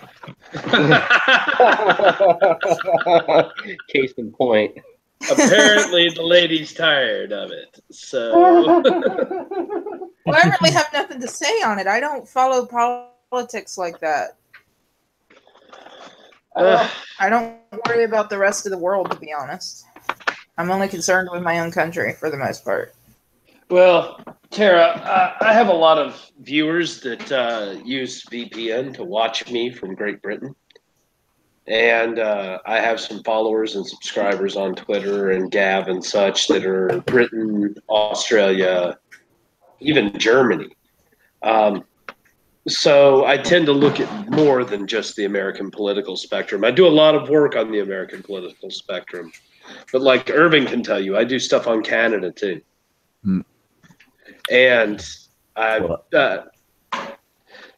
Case in point. Apparently, the lady's tired of it. So. Well, I really have nothing to say on it. I don't follow politics like that. I don't worry about the rest of the world, to be honest. I'm only concerned with my own country for the most part. Well, Tara, I have a lot of viewers that use VPN to watch me from Great Britain. And I have some followers and subscribers on Twitter and Gab and such that are Britain, Australia, even Germany. So I tend to look at more than just the American political spectrum. I do a lot of work on the American political spectrum. But like Irving can tell you, I do stuff on Canada too. And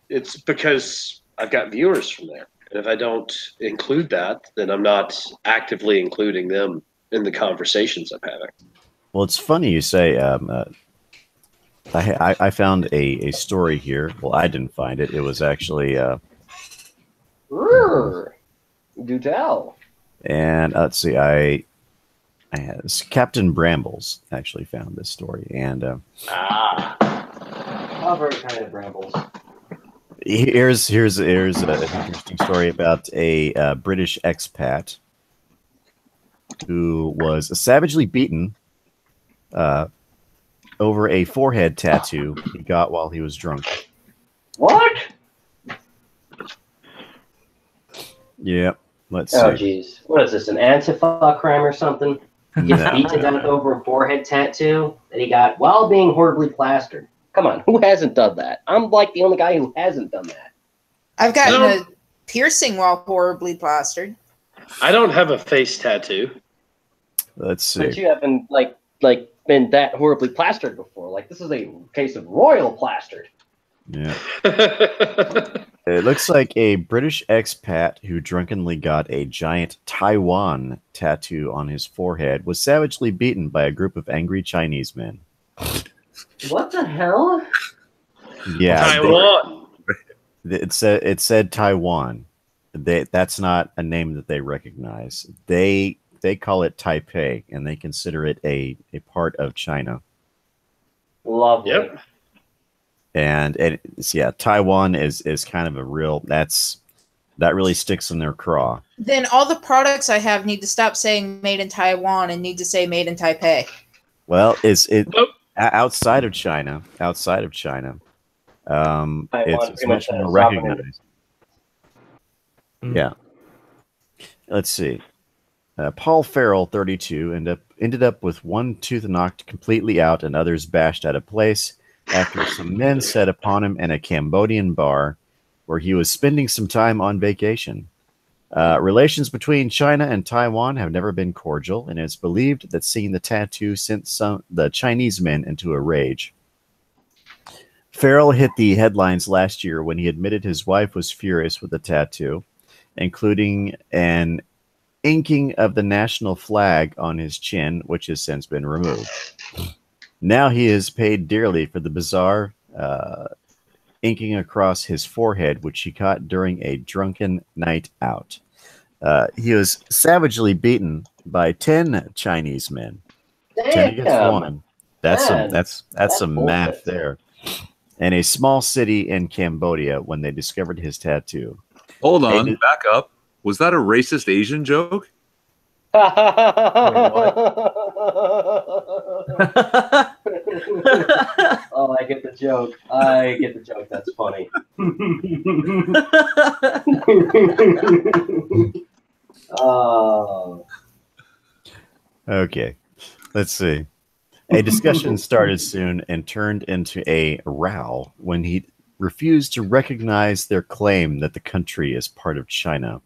it's because I've got viewers from there. And if I don't include that, then I'm not actively including them in the conversations I'm having. Well, it's funny you say. I found a story here. Well, I didn't find it. It was actually. Do tell. And let's see. I had Captain Brambles actually found this story, and How very kind of Brambles. Here's an interesting story about a British expat who was savagely beaten over a forehead tattoo he got while he was drunk. What? Yeah, let's see. Oh, jeez. What is this, an Antifa crime or something? He gets beat to death over a forehead tattoo that he got while being horribly plastered. Come on, who hasn't done that? I'm like the only guy who hasn't done that. I've gotten a piercing while horribly plastered. I don't have a face tattoo. Let's see. But you haven't like been that horribly plastered before. Like, this is a case of royal plastered. Yeah. It looks like a British expat who drunkenly got a giant Taiwan tattoo on his forehead was savagely beaten by a group of angry Chinese men. What the hell? Yeah, Taiwan. It said Taiwan. That's not a name that they recognize. They call it Taipei, and they consider it a part of China. Lovely. Yep. And Taiwan is kind of a real. That really sticks in their craw. Then all the products I have need to stop saying made in Taiwan and need to say made in Taipei. Well, outside of China? Outside of China, it's much more recognized. Yeah. Let's see. Paul Farrell, 32, ended up with one tooth knocked completely out and others bashed out of place after some men set upon him in a Cambodian bar where he was spending some time on vacation. Relations between China and Taiwan have never been cordial, and it's believed that seeing the tattoo sent the Chinese men into a rage. Farrell hit the headlines last year when he admitted his wife was furious with the tattoo, including an inking of the national flag on his chin, which has since been removed. Now he is paid dearly for the bizarre inking across his forehead, which he caught during a drunken night out. He was savagely beaten by 10 Chinese men. Damn. 10 against 1. That's some math there. In a small city in Cambodia when they discovered his tattoo. Hold on, back up. Was that a racist Asian joke? Oh, I get the joke. That's funny. Oh. Okay, let's see. A discussion started soon and turned into a row when he refused to recognize their claim that the country is part of China.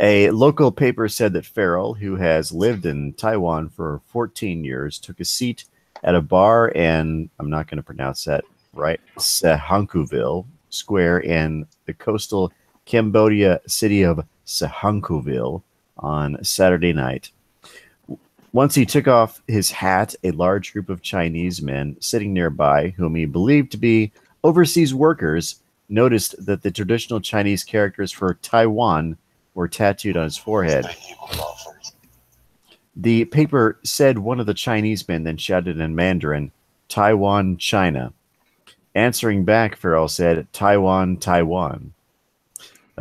A local paper said that Farrell, who has lived in Taiwan for 14 years, took a seat at a bar in, I'm not going to pronounce that right, Sihanoukville Square in the coastal Cambodia city of Sihanoukville on Saturday night. Once he took off his hat, a large group of Chinese men sitting nearby, whom he believed to be overseas workers, noticed that the traditional Chinese characters for Taiwan were tattooed on his forehead. The paper said one of the Chinese men then shouted in Mandarin, "Taiwan, China." Answering back, Farrell said, "Taiwan, Taiwan."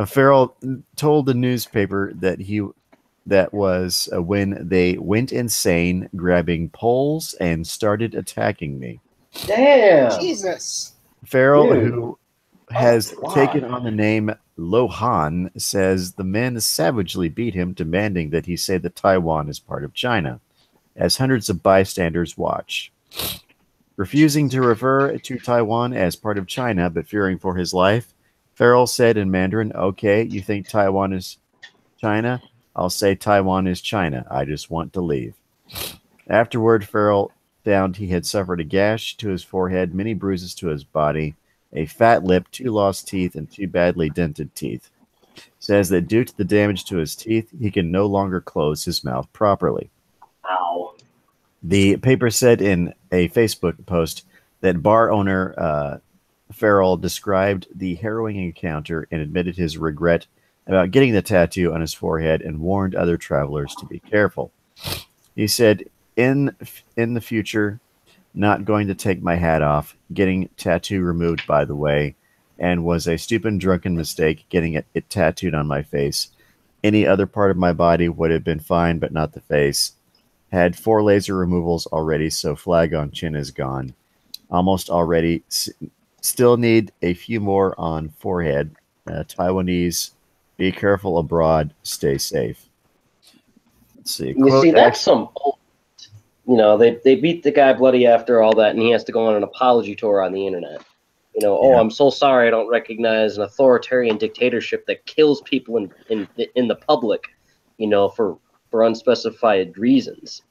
Farrell told the newspaper that was when they went insane, grabbing poles and started attacking me. Damn. Jesus. Farrell, who has taken on the name Lohan, says the men savagely beat him, demanding that he say that Taiwan is part of China, as hundreds of bystanders watch. Refusing to refer to Taiwan as part of China, but fearing for his life, Farrell said in Mandarin, "Okay, you think Taiwan is China? I'll say Taiwan is China. I just want to leave." Afterward, Farrell found he had suffered a gash to his forehead, many bruises to his body, a fat lip, 2 lost teeth, and 2 badly dented teeth. Says that due to the damage to his teeth, he can no longer close his mouth properly. Ow. The paper said in a Facebook post that bar owner Farrell described the harrowing encounter and admitted his regret about getting the tattoo on his forehead and warned other travelers to be careful. He said, in the future, not going to take my hat off, getting tattoo removed, by the way, and was a stupid drunken mistake getting it tattooed on my face. Any other part of my body would have been fine, but not the face. Had 4 laser removals already, so flag on chin is gone. Almost already. Still need a few more on forehead. Taiwanese, be careful abroad, stay safe. Let's see. You see, that's some old, they beat the guy bloody after all that, and he has to go on an apology tour on the internet. Oh, I'm so sorry, I don't recognize an authoritarian dictatorship that kills people in the public, for unspecified reasons,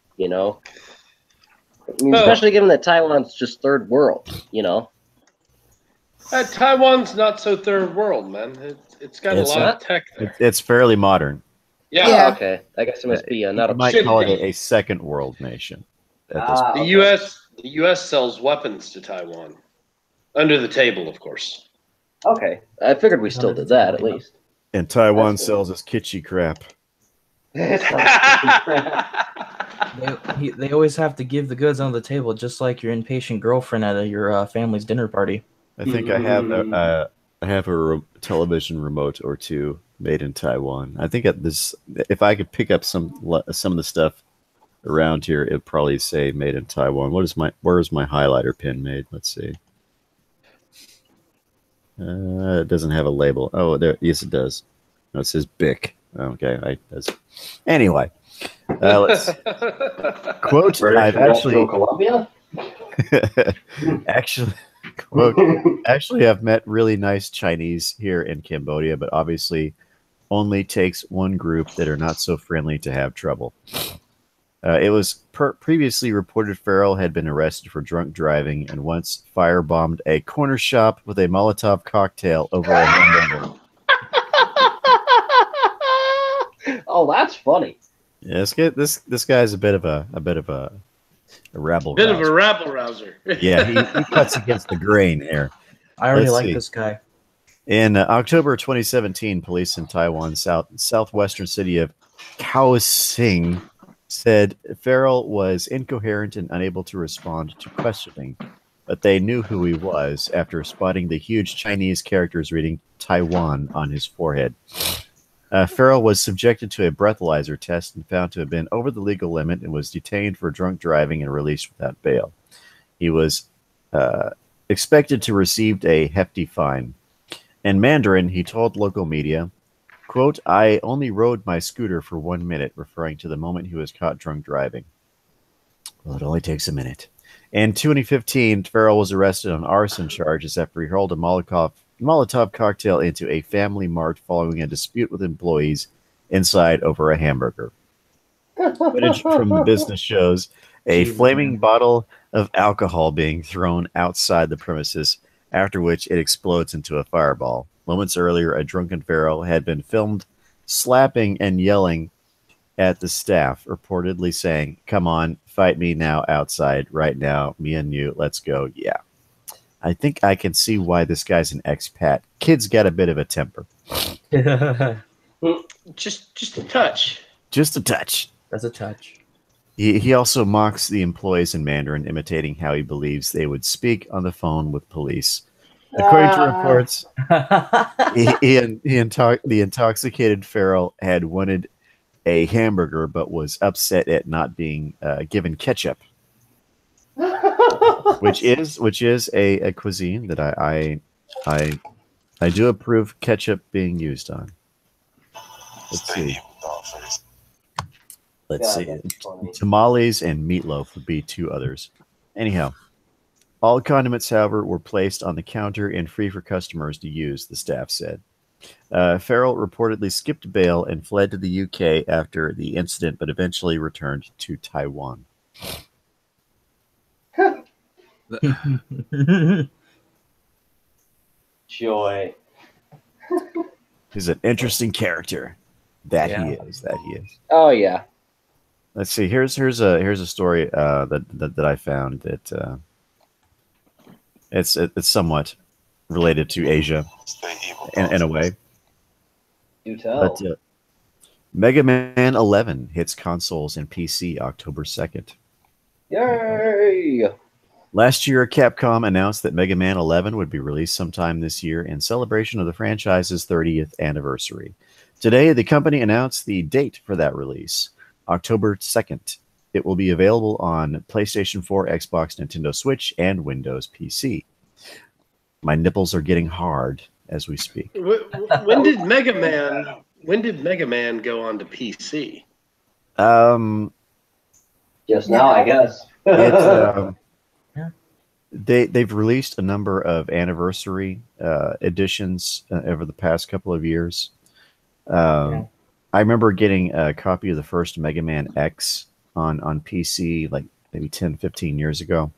especially given that Taiwan's just third world, Taiwan's not so third world, man. It's got a lot of tech there. It's fairly modern. Yeah. Oh, okay. I guess it must be not a. You might call it a second world nation. At this point. The U.S. sells weapons to Taiwan, under the table, of course. Okay, I figured we still did that at least. And Taiwan sells us kitschy crap. They always have to give the goods on the table, just like your impatient girlfriend at your family's dinner party. I think I have a television remote or two Made in Taiwan. I think at this, if I could pick up some of the stuff around here, it'd probably say made in Taiwan. Where's my highlighter pin made? Let's see. It doesn't have a label. Oh, there. Yes, it does. No, it says BIC. Okay, anyway, let's quote. I've actually Colombia. actually, I've met really nice Chinese here in Cambodia, but obviously, only takes one group that are not so friendly to have trouble. It was previously reported Farrell had been arrested for drunk driving and once firebombed a corner shop with a Molotov cocktail over a hamburger. Oh, that's funny. Yeah, this guy's a bit of a rabble. Bit of a rabble rouser. Yeah, he cuts against the grain here. I already like this guy. In October 2017, police in Taiwan's southwestern city of Kaohsiung said Farrell was incoherent and unable to respond to questioning, but they knew who he was after spotting the huge Chinese characters reading Taiwan on his forehead. Farrell was subjected to a breathalyzer test and found to have been over the legal limit and was detained for drunk driving and released without bail. He was expected to receive a hefty fine. In Mandarin, he told local media, quote, "I only rode my scooter for 1 minute," referring to the moment he was caught drunk driving. Well, it only takes a minute. In 2015, Farrell was arrested on arson charges after he hurled a Molotov cocktail into a family mart following a dispute with employees inside over a hamburger. Footage from the business shows a flaming bottle of alcohol being thrown outside the premises, after which it explodes into a fireball. Moments earlier, a drunken Farrell had been filmed slapping and yelling at the staff, reportedly saying, "Come on, fight me now outside, right now, me and you, let's go." Yeah. I think I can see why this guy's an expat. Kid's got a bit of a temper. Just a touch. Just a touch. That's a touch. He also mocks the employees in Mandarin, imitating how he believes they would speak on the phone with police. According to reports, the intoxicated Farrell had wanted a hamburger but was upset at not being given ketchup, which is a cuisine that I do approve ketchup being used on. Let's see. Tamales and meatloaf would be two others. Anyhow, all condiments, however, were placed on the counter and free for customers to use, the staff said. Farrell reportedly skipped bail and fled to the UK after the incident, but eventually returned to Taiwan. Joy. He's an interesting character. He is. Oh yeah. Let's see. Here's a story that I found that it's somewhat related to Asia in a way. Do tell. But Mega Man 11 hits consoles and PC October 2nd. Yay! Last year, Capcom announced that Mega Man 11 would be released sometime this year in celebration of the franchise's 30th anniversary. Today, the company announced the date for that release, October 2nd. It will be available on PlayStation 4, Xbox, Nintendo Switch, and Windows PC. My nipples are getting hard as we speak. When did Mega Man go on to PC? Just now, I guess. They've released a number of anniversary editions over the past couple of years. I remember getting a copy of the first Mega Man X on PC like maybe 10, 15 years ago.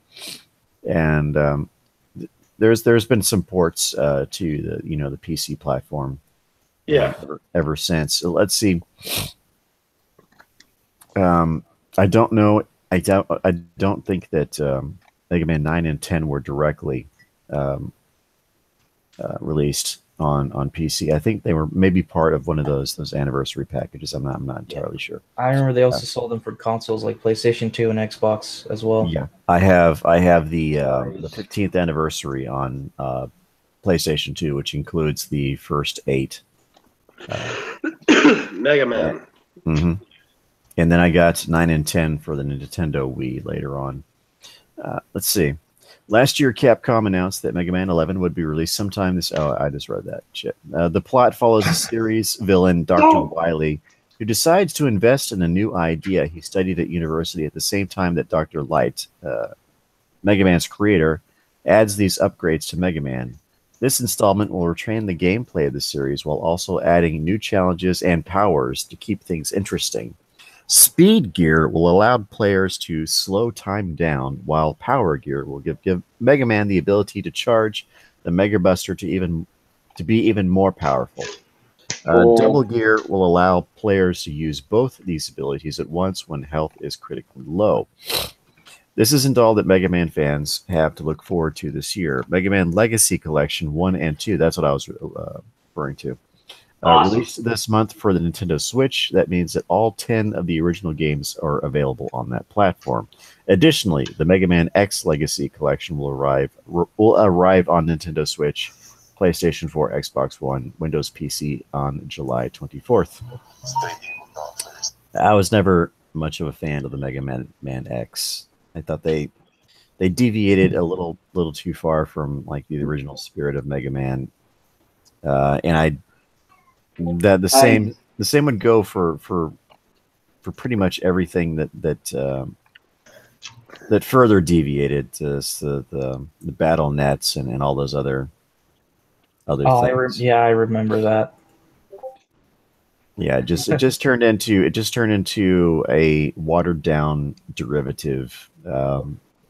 And there's been some ports to the PC platform. Ever since. So let's see. I don't know. I don't think that Mega Man 9 and 10 were directly released on PC. I think they were maybe part of one of those anniversary packages. I'm not entirely sure. I remember they also sold them for consoles like PlayStation 2 and Xbox as well. Yeah, I have the 15th anniversary on PlayStation 2, which includes the first 8. Mega Man. Mm-hmm. And then I got 9 and 10 for the Nintendo Wii later on. Let's see. Last year, Capcom announced that Mega Man 11 would be released sometime this... Oh, I just read that. Shit. The plot follows the series villain, Dr. Wily, who decides to invest in a new idea he studied at university at the same time that Dr. Light, Mega Man's creator, adds these upgrades to Mega Man. This installment will retain the gameplay of the series while also adding new challenges and powers to keep things interesting. Speed Gear will allow players to slow time down, while Power Gear will give Mega Man the ability to charge the Mega Buster to be even more powerful. Double Gear will allow players to use both these abilities at once when health is critically low. This isn't all that Mega Man fans have to look forward to this year. Mega Man Legacy Collection 1 and 2, that's what I was referring to. Released this month for the Nintendo Switch. That means that all 10 of the original games are available on that platform. Additionally, the Mega Man X Legacy Collection will arrive on Nintendo Switch, PlayStation 4, Xbox One, Windows PC on July 24th. I was never much of a fan of the Mega Man X. I thought they deviated a little too far from like the original spirit of Mega Man, and the same would go for pretty much everything that further deviated to the battle nets and all those other things. I remember that. Yeah, it just turned into a watered down derivative.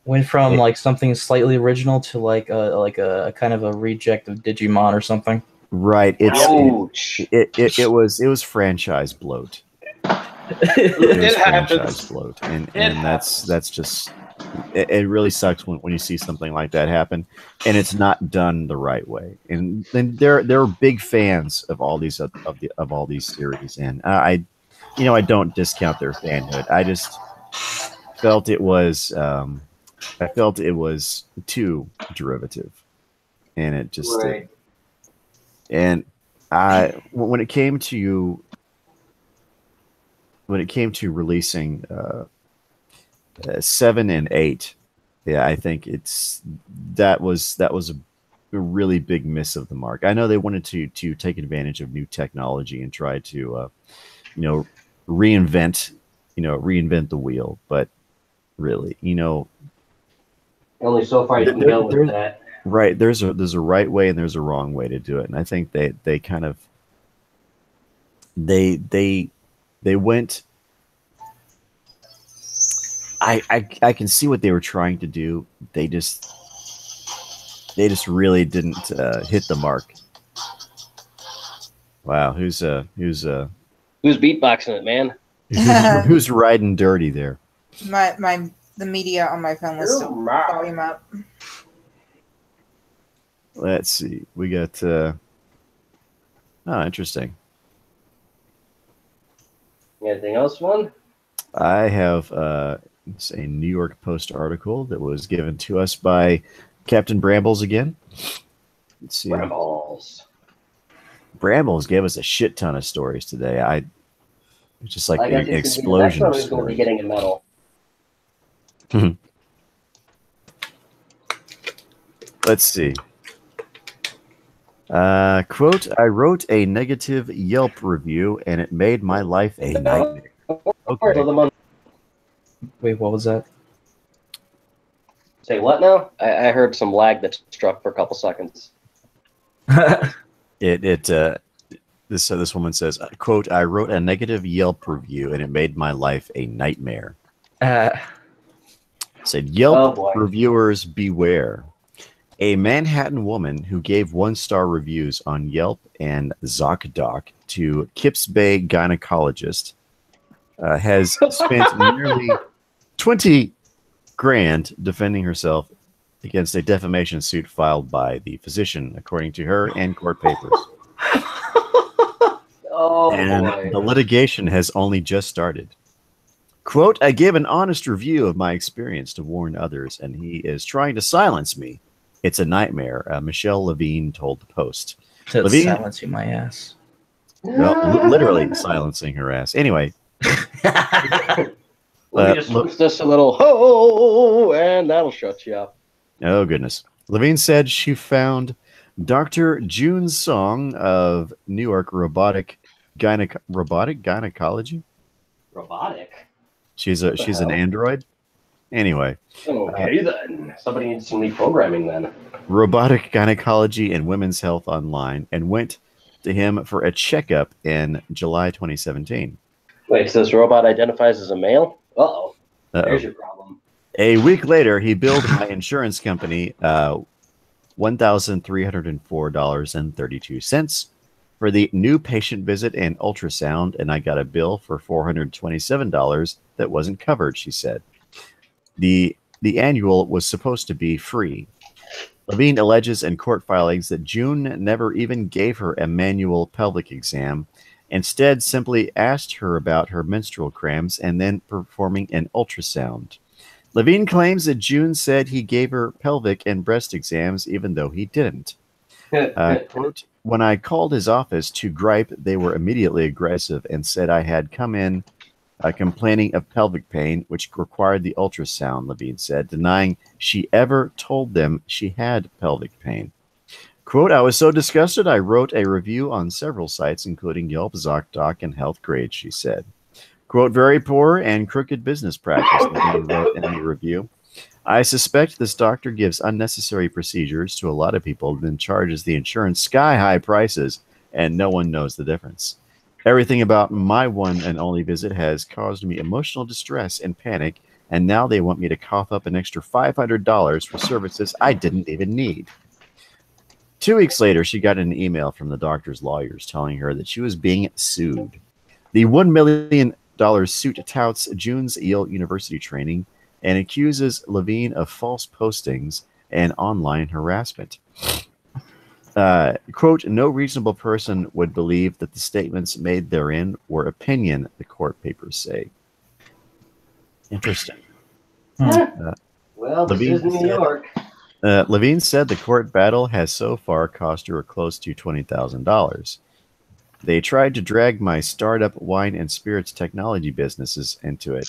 Went from like something slightly original to like a kind of a reject of Digimon or something. Right. It was franchise bloat. It was franchise bloat, and that's just it really sucks when you see something like that happen, and it's not done the right way. And then they're big fans of all these of all these series, and I don't discount their fanhood. I just felt it was too derivative, and it just. Right. And when it came to releasing 7 and 8, yeah, I think that was a really big miss of the mark. I know they wanted to take advantage of new technology and try to reinvent the wheel, but really, only so far you can go with that. Right, there's a right way and there's a wrong way to do it, and I think they kind of they went. I can see what they were trying to do. They just really didn't hit the mark. Wow, who's beatboxing it, man? Who's riding dirty there? The media on my phone was still volume up. Let's see. We got interesting. Anything else, one? I have it's a New York Post article that was given to us by Captain Brambles again. Let's see. Brambles gave us a shit ton of stories today. It's just like an explosion of stories. Going to be getting a medal. Let's see. Quote, I wrote a negative Yelp review and it made my life a nightmare. Okay. Wait, what was that? Say what now? I heard some lag that struck for a couple seconds. This woman says, quote, I wrote a negative Yelp review and it made my life a nightmare. Said Yelp reviewers beware. A Manhattan woman who gave 1-star reviews on Yelp and ZocDoc to Kips Bay gynecologist has spent nearly 20 grand defending herself against a defamation suit filed by the physician, according to her and court papers. The litigation has only just started. Quote, I gave an honest review of my experience to warn others, and he is trying to silence me. It's a nightmare, Michelle Levine told the Post. To silence you, my ass. Well, literally silencing her ass. Anyway. Let me just switch this a little ho, and that'll shut you up. Oh, goodness. Levine said she found Dr. June's song of New York robotic gynecology. Robotic? She's an android. Anyway. Okay, then. Somebody needs some reprogramming then. Robotic gynecology and women's health online, and went to him for a checkup in July 2017. Wait, so this robot identifies as a male? Uh-oh. There's your problem. A week later, he billed my insurance company $1,304.32 for the new patient visit and ultrasound, and I got a bill for $427 that wasn't covered, she said. The annual was supposed to be free. Levine alleges in court filings that June never even gave her a manual pelvic exam, instead simply asked her about her menstrual cramps and then performing an ultrasound. Levine claims that June said he gave her pelvic and breast exams even though he didn't. Quote, when I called his office to gripe, they were immediately aggressive and said I had come in complaining of pelvic pain, which required the ultrasound, Levine said, denying she ever told them she had pelvic pain. Quote, I was so disgusted I wrote a review on several sites, including Yelp, ZocDoc, and HealthGrade, she said. Quote, very poor and crooked business practice, Levine wrote in the review. I suspect this doctor gives unnecessary procedures to a lot of people, then charges the insurance sky-high prices, and no one knows the difference. Everything about my one and only visit has caused me emotional distress and panic, and now they want me to cough up an extra $500 for services I didn't even need. 2 weeks later, she got an email from the doctor's lawyers telling her that she was being sued. The $1 million suit touts June's Yale University training and accuses Levine of false postings and online harassment. Quote, no reasonable person would believe that the statements made therein were opinion, the court papers say. Interesting. Well, this is New York. Levine said the court battle has so far cost her close to $20,000. They tried to drag my startup wine and spirits technology businesses into it.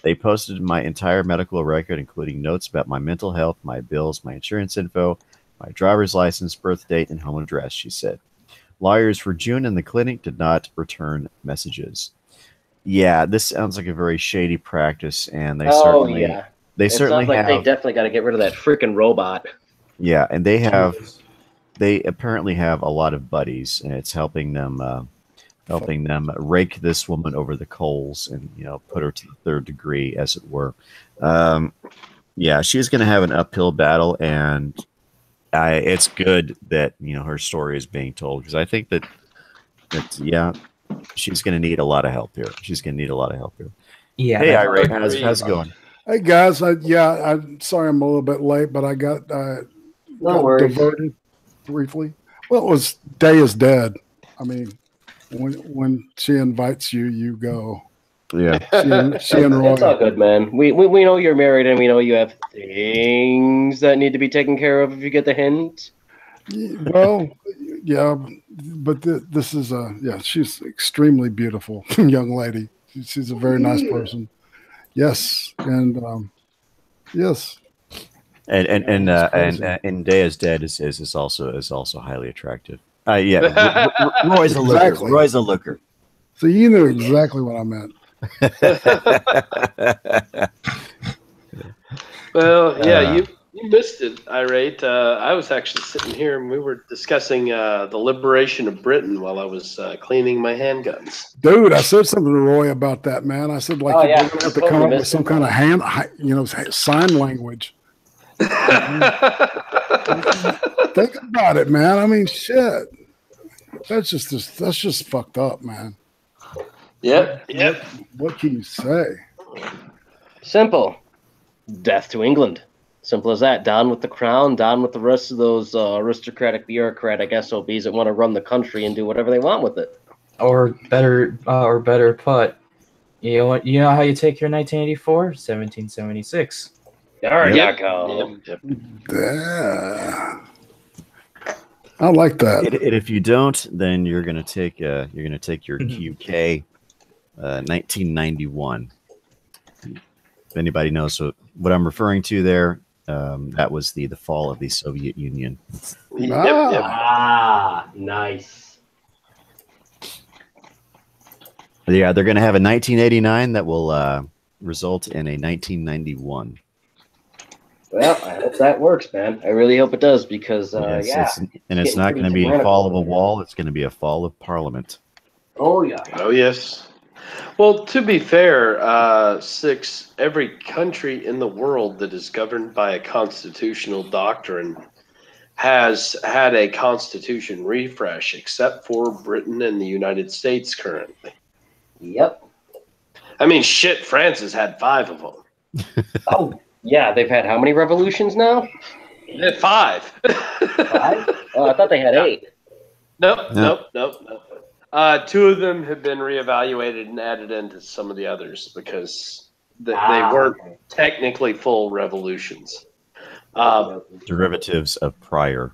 They posted my entire medical record, including notes about my mental health, my bills, my insurance info, my driver's license, birth date, and home address, she said. Lawyers for June and the clinic did not return messages. Yeah, this sounds like a very shady practice, and they certainly have. They definitely got to get rid of that freaking robot. Yeah, and they apparently have a lot of buddies, and it's helping them rake this woman over the coals and put her to the third degree, as it were. Yeah, she's going to have an uphill battle, and it's good that her story is being told, because I think that she's going to need a lot of help here. Yeah. Hey, Irate, how's it going? Hey guys, I'm sorry I'm a little bit late, but I got diverted briefly. Well, it was Day is Dead. I mean, when she invites you, you go. Yeah, she and Roy. It's all good, man. We know you're married, and we know you have things that need to be taken care of. If you get the hint. Well, yeah, but this is she's extremely beautiful young lady. She's a very nice person. Yes, and yes, and Day is Dead is also highly attractive. Yeah, Roy's a looker. Exactly. Roy's a looker. So you knew exactly what I meant. Well, yeah, you missed it, Irate. I was actually sitting here and we were discussing the liberation of Britain while I was cleaning my handguns. Dude, I said something to Roy about that, man. I said, you're going to have to come up with some kind of sign language. Think about it, man. I mean, shit. That's just fucked up, man. Yep. What can you say? Simple. Death to England. Simple as that. Down with the crown, down with the rest of those aristocratic, bureaucratic SOBs that want to run the country and do whatever they want with it. Or better put, you know how you take your 1984? 1776. There you go. Yeah. I like that. And if you don't, then you're gonna take your QK 1991. If anybody knows what I'm referring to there, that was the fall of the Soviet Union. Ah, nice. Yeah, they're gonna have a 1989 that will result in a 1991. Well, I hope that works, man. I really hope it does because, it's not going to be a fall of a wall. It's going to be a fall of Parliament. Oh yeah. Oh yes. Well, to be fair, every country in the world that is governed by a constitutional doctrine has had a constitution refresh, except for Britain and the United States currently. Yep. I mean, shit, France has had 5 of them. Oh, yeah, they've had how many revolutions now? 5. 5? Oh, I thought they had 8. Nope. 2 of them have been reevaluated and added into some of the others because they weren't technically full revolutions. Derivatives of prior.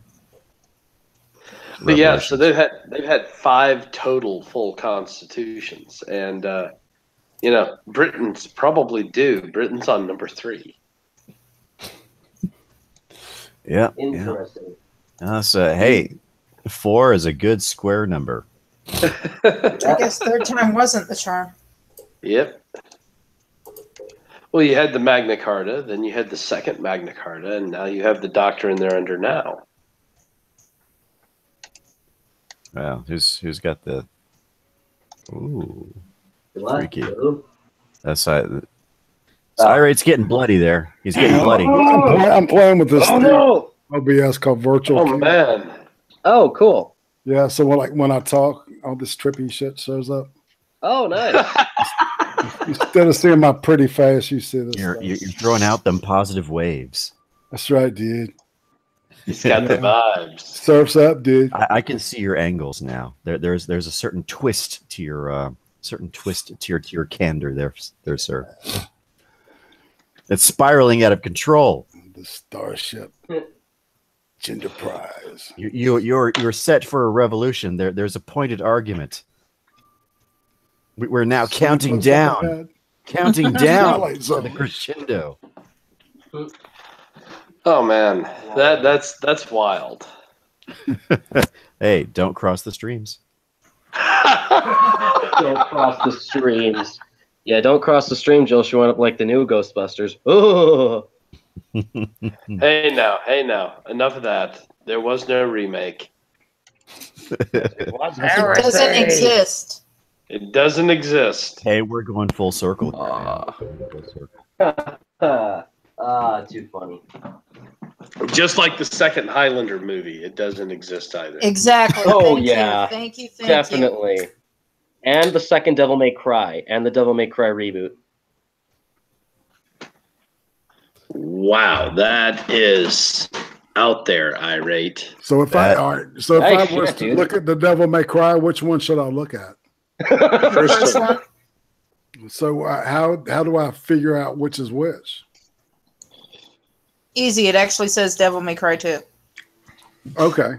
But yeah, so they've had 5 total full constitutions, and Britain's probably due. Britain's on number 3. Yeah. Interesting. So hey, 4 is a good square number. I guess third time wasn't the charm. Yep. Well, you had the Magna Carta, then you had the second Magna Carta, and now you have the doctrine they're under now. Wow, who's got the? Ooh, freaky. That's Cyrate's getting bloody there. He's getting bloody. I'm playing with this no. OBS called Virtual. Oh man. Oh, cool. Yeah, so when I talk, all this trippy shit shows up. Oh, nice. Instead of seeing my pretty face, you see this. You're throwing out them positive waves. That's right, dude. He's got the vibes. Surf's up, dude. I can see your angles now. There's a certain twist to your candor there, sir. It's spiraling out of control. The Starship Enterprise. You're set for a revolution. There's a pointed argument. We're now counting down to the crescendo. Oh man, that's wild. Hey, don't cross the streams. Don't cross the streams. Yeah, don't cross the streams. You'll show up like the new Ghostbusters. Oh. Hey now. Enough of that. There was no remake. It doesn't exist. It doesn't exist. Hey, we're going full circle. Too funny. Just like the second Highlander movie, it doesn't exist either. Exactly. Oh, Thank yeah. You. Thank you. Definitely. And the second Devil May Cry, and the Devil May Cry reboot. Wow, that is out there, irate. So if I was to look at the Devil May Cry, which one should I look at? First one. So how do I figure out which is which? Easy. It actually says Devil May Cry 2. Okay.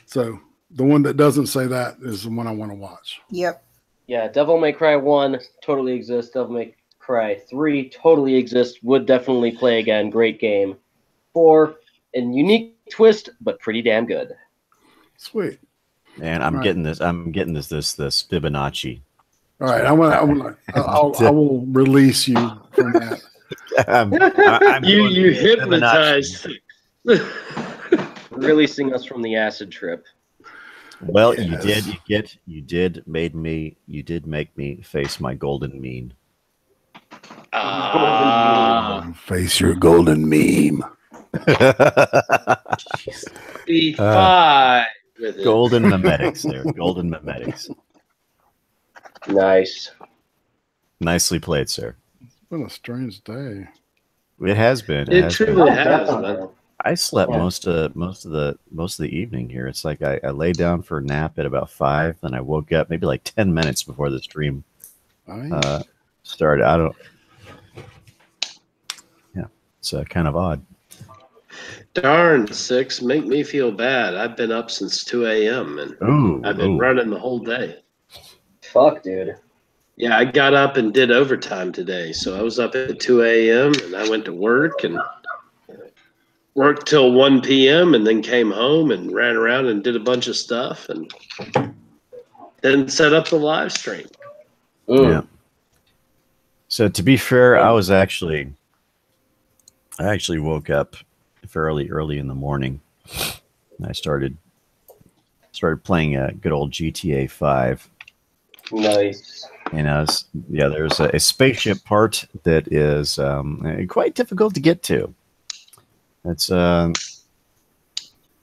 So the one that doesn't say that is the one I want to watch. Yep. Yeah, Devil May Cry 1 totally exists. Devil May Cry 3 totally exists. Would definitely play again. Great game. 4, a unique twist, but pretty damn good. Sweet. And I'm getting this Fibonacci. All right, I will release you from that. You hypnotized. Releasing us from the acid trip. Well, yes. you did make me face my golden mean. Face your golden meme. Be fine with it. Golden memetics there. Golden memetics. Nice. Nicely played, sir. It's been a strange day. It has been. It truly has, man. I slept most of the evening here. It's like I lay down for a nap at about 5, and I woke up maybe like 10 minutes before the stream started. Yeah, it's kind of odd. Darn, 6. Make me feel bad. I've been up since 2 a.m. and I've been running the whole day. Fuck, dude. Yeah, I got up and did overtime today. So I was up at 2 a.m. and I went to work and worked till 1 p.m. and then came home and ran around and did a bunch of stuff and then set up the live stream. Yeah. So to be fair, I actually woke up fairly early in the morning. I started playing a good old GTA 5. Nice. And there's a spaceship part that is quite difficult to get to. It's one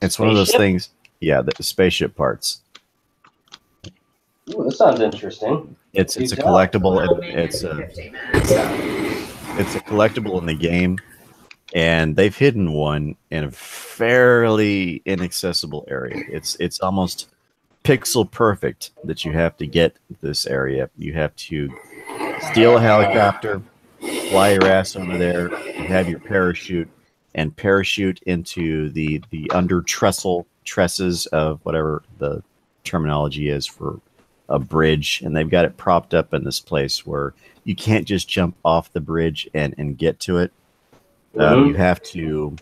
of those things. Yeah, the spaceship parts. Ooh, that sounds interesting. It's a collectible. It's a collectible in the game, and they've hidden one in a fairly inaccessible area. It's almost pixel perfect that you have to get this area. You have to steal a helicopter, fly your ass over there, have your parachute, and parachute into the under tresses of whatever the terminology is for a bridge, and they've got it propped up in this place where you can't just jump off the bridge and get to it. You have to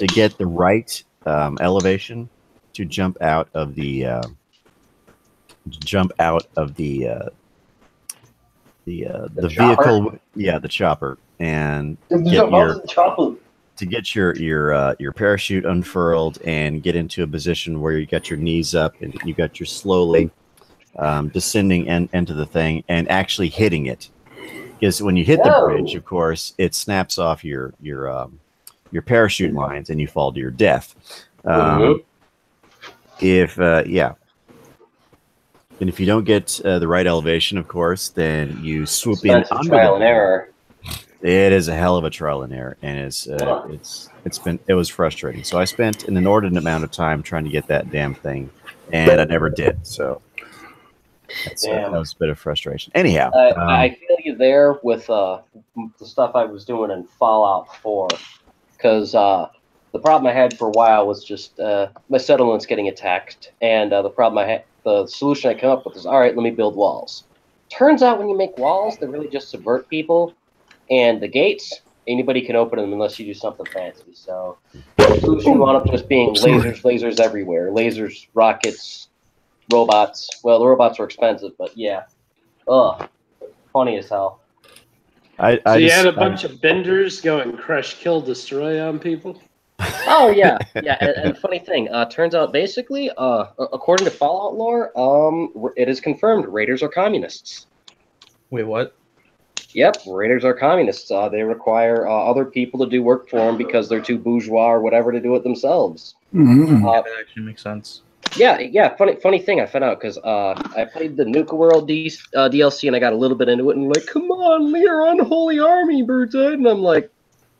get the right elevation to jump out of the vehicle, the chopper, and get your parachute unfurled and get into a position where you got your knees up and you got your slowly descending into the thing and actually hitting it. Because when you hit the bridge, of course, it snaps off your parachute lines and you fall to your death. And if you don't get the right elevation, of course, then you swoop in under trial and error. It is a hell of a trial and error, and it was frustrating. So I spent an inordinate amount of time trying to get that damn thing, and I never did. So that was a bit of frustration. Anyhow, I feel you there with the stuff I was doing in Fallout 4, because the problem I had for a while was just my settlements getting attacked, and the solution I came up with is, all right, let me build walls. Turns out when you make walls, they really just subvert people, and the gates, anybody can open them unless you do something fancy. So the solution wound up just being lasers everywhere, lasers, rockets, robots. Well, the robots were expensive, but yeah, funny as hell. So you had a bunch of benders going crush, kill, destroy on people? Oh, yeah. And funny thing, turns out basically, according to Fallout lore, it is confirmed Raiders are communists. Wait, what? Yep, Raiders are communists. They require other people to do work for them because they're too bourgeois or whatever to do it themselves. That actually makes sense. Yeah. Funny thing I found out because I played the Nuka World DLC and I got a little bit into it and like, come on, lead our unholy army, Burnside. And I'm like,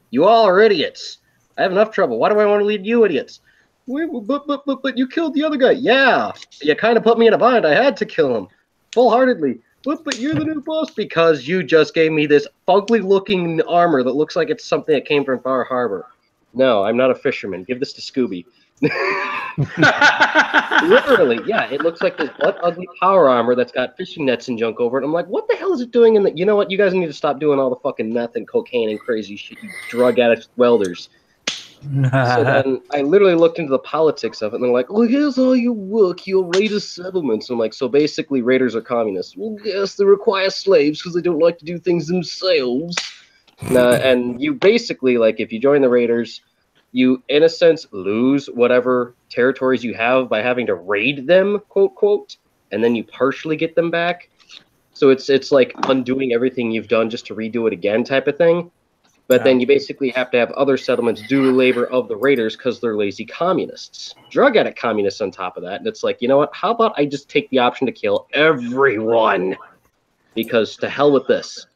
you all are idiots. I have enough trouble. Why do I want to lead you idiots? But you killed the other guy. Yeah, you kind of put me in a bind. I had to kill him full-heartedly. But you're the new boss because you just gave me this ugly-looking armor that looks like it's something that came from Far Harbor. No, I'm not a fisherman. Give this to Scoobie. Literally, yeah, it looks like this ugly power armor that's got fishing nets and junk over it. I'm like, what the hell is it doing in the... You know what? You guys need to stop doing all the fucking meth and cocaine and crazy shit, you drug addict welders. So then I literally looked into the politics of it, and they're like, well, here's how you work. You'll raid a settlement. So I'm like, so basically Raiders are communists. Well, yes, they require slaves because they don't like to do things themselves. And you basically, like, if you join the Raiders, you, in a sense, lose whatever territories you have by having to raid them, quote, quote, and then you partially get them back. So it's like undoing everything you've done just to redo it again type of thing. But then you basically have to have other settlements do the labor of the Raiders because they're lazy communists. Drug addict communists on top of that. And it's like, you know what? How about I just take the option to kill everyone? Because to hell with this.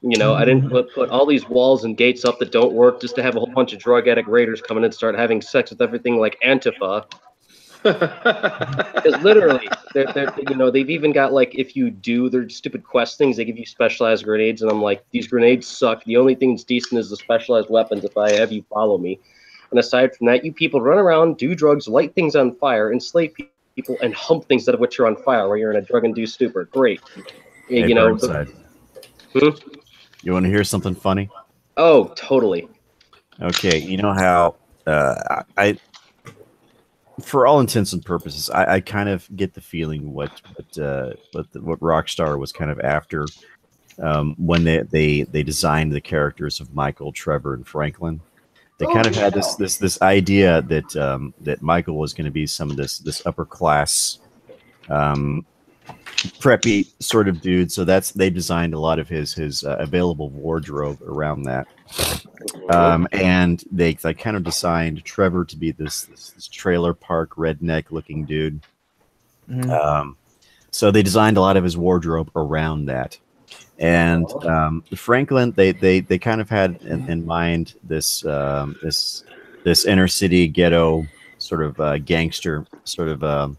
You know, I didn't put all these walls and gates up that don't work just to have a whole bunch of drug addict Raiders come in and start having sex with everything like Antifa. Because literally, they've even got like, if you do their stupid quest things, they give you specialized grenades, and I'm like, these grenades suck. The only thing that's decent is the specialized weapons. If I have you follow me, and aside from that, you people run around, do drugs, light things on fire, enslave people, and hump things out of which you're on fire, where you're in a drug-induced stupor. Great. Hey, You know. Burnside. Hmm? You want to hear something funny? Oh, totally. Okay, you know how for all intents and purposes, I kind of get the feeling what Rockstar was kind of after when they designed the characters of Michael, Trevor, and Franklin. They kind of had this idea that that Michael was going to be some of this upper class, preppy sort of dude. So they designed a lot of his available wardrobe around that. And they kind of designed Trevor to be this trailer park redneck looking dude. So they designed a lot of his wardrobe around that. And Franklin, they kind of had in mind this inner city ghetto sort of gangster sort of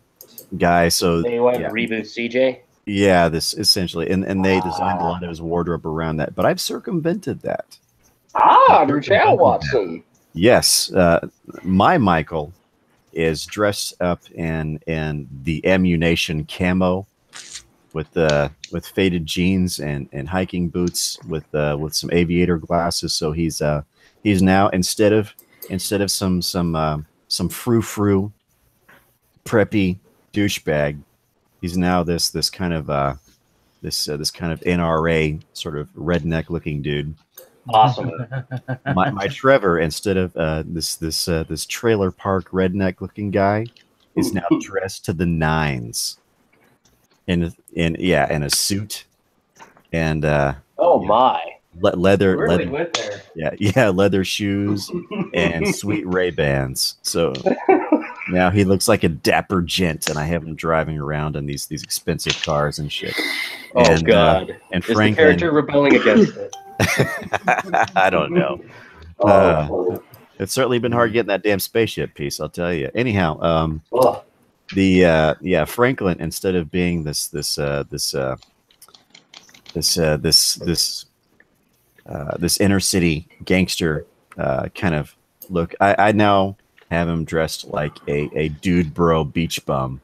guy. So They want to reboot CJ. Yeah, this essentially, and they designed a lot of his wardrobe around that. But I've circumvented that. Michelle Watson. Yes, my Michael is dressed up in the ammunition camo with faded jeans and hiking boots with some aviator glasses. So he's now instead of some frou-frou preppy douchebag, he's now this kind of NRA sort of redneck looking dude. Awesome. My Trevor, instead of this trailer park redneck looking guy, is now dressed to the nines in a suit and leather went there. leather shoes and sweet Ray-Bans. So now he looks like a dapper gent, and I have him driving around in these expensive cars and shit. And God! And Is the Franklin, character rebelling against it? I don't know. It's certainly been hard getting that damn spaceship piece, I'll tell you. Anyhow, Franklin, instead of being this inner city gangster kind of look, I now have him dressed like a dude bro beach bum.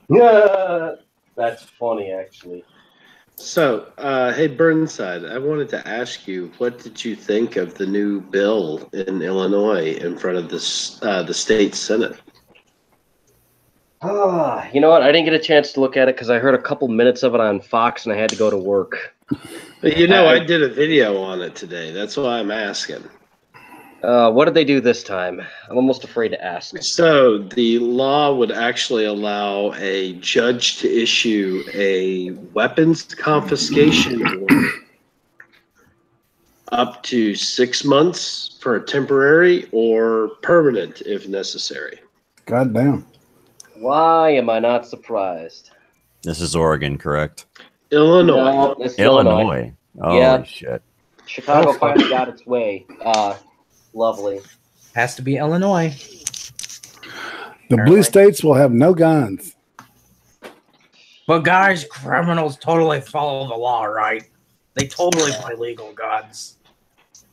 Yeah, that's funny actually. So, hey Burnside, I wanted to ask you, what did you think of the new bill in Illinois in front of the state Senate? You know what? I didn't get a chance to look at it because I heard a couple minutes of it on Fox and I had to go to work. But I did a video on it today. That's why I'm asking. What did they do this time? I'm almost afraid to ask. So the law would actually allow a judge to issue a weapons confiscation order up to 6 months for a temporary or permanent if necessary. God damn. Why am I not surprised? This is Oregon, correct? Illinois. No, it's Illinois. Holy shit. Chicago finally got its way. Lovely. Has to be Illinois. The blue states will have no guns. But guys, criminals totally follow the law, right? They totally buy legal guns.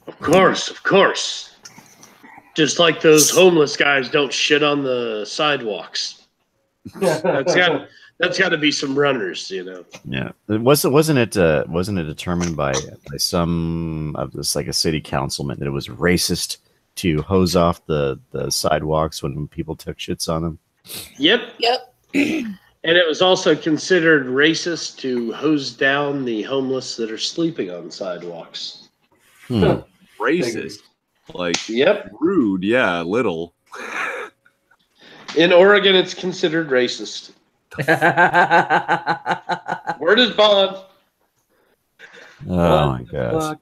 Of course. Just like those homeless guys don't shit on the sidewalks. That's got to be some runners, Yeah, wasn't it determined by some of this, like a city councilman, that it was racist to hose off the sidewalks when people took shits on them? Yep. And it was also considered racist to hose down the homeless that are sleeping on sidewalks. Racist, like rude, yeah, little. In Oregon, it's considered racist. Word is bond. Oh my gosh.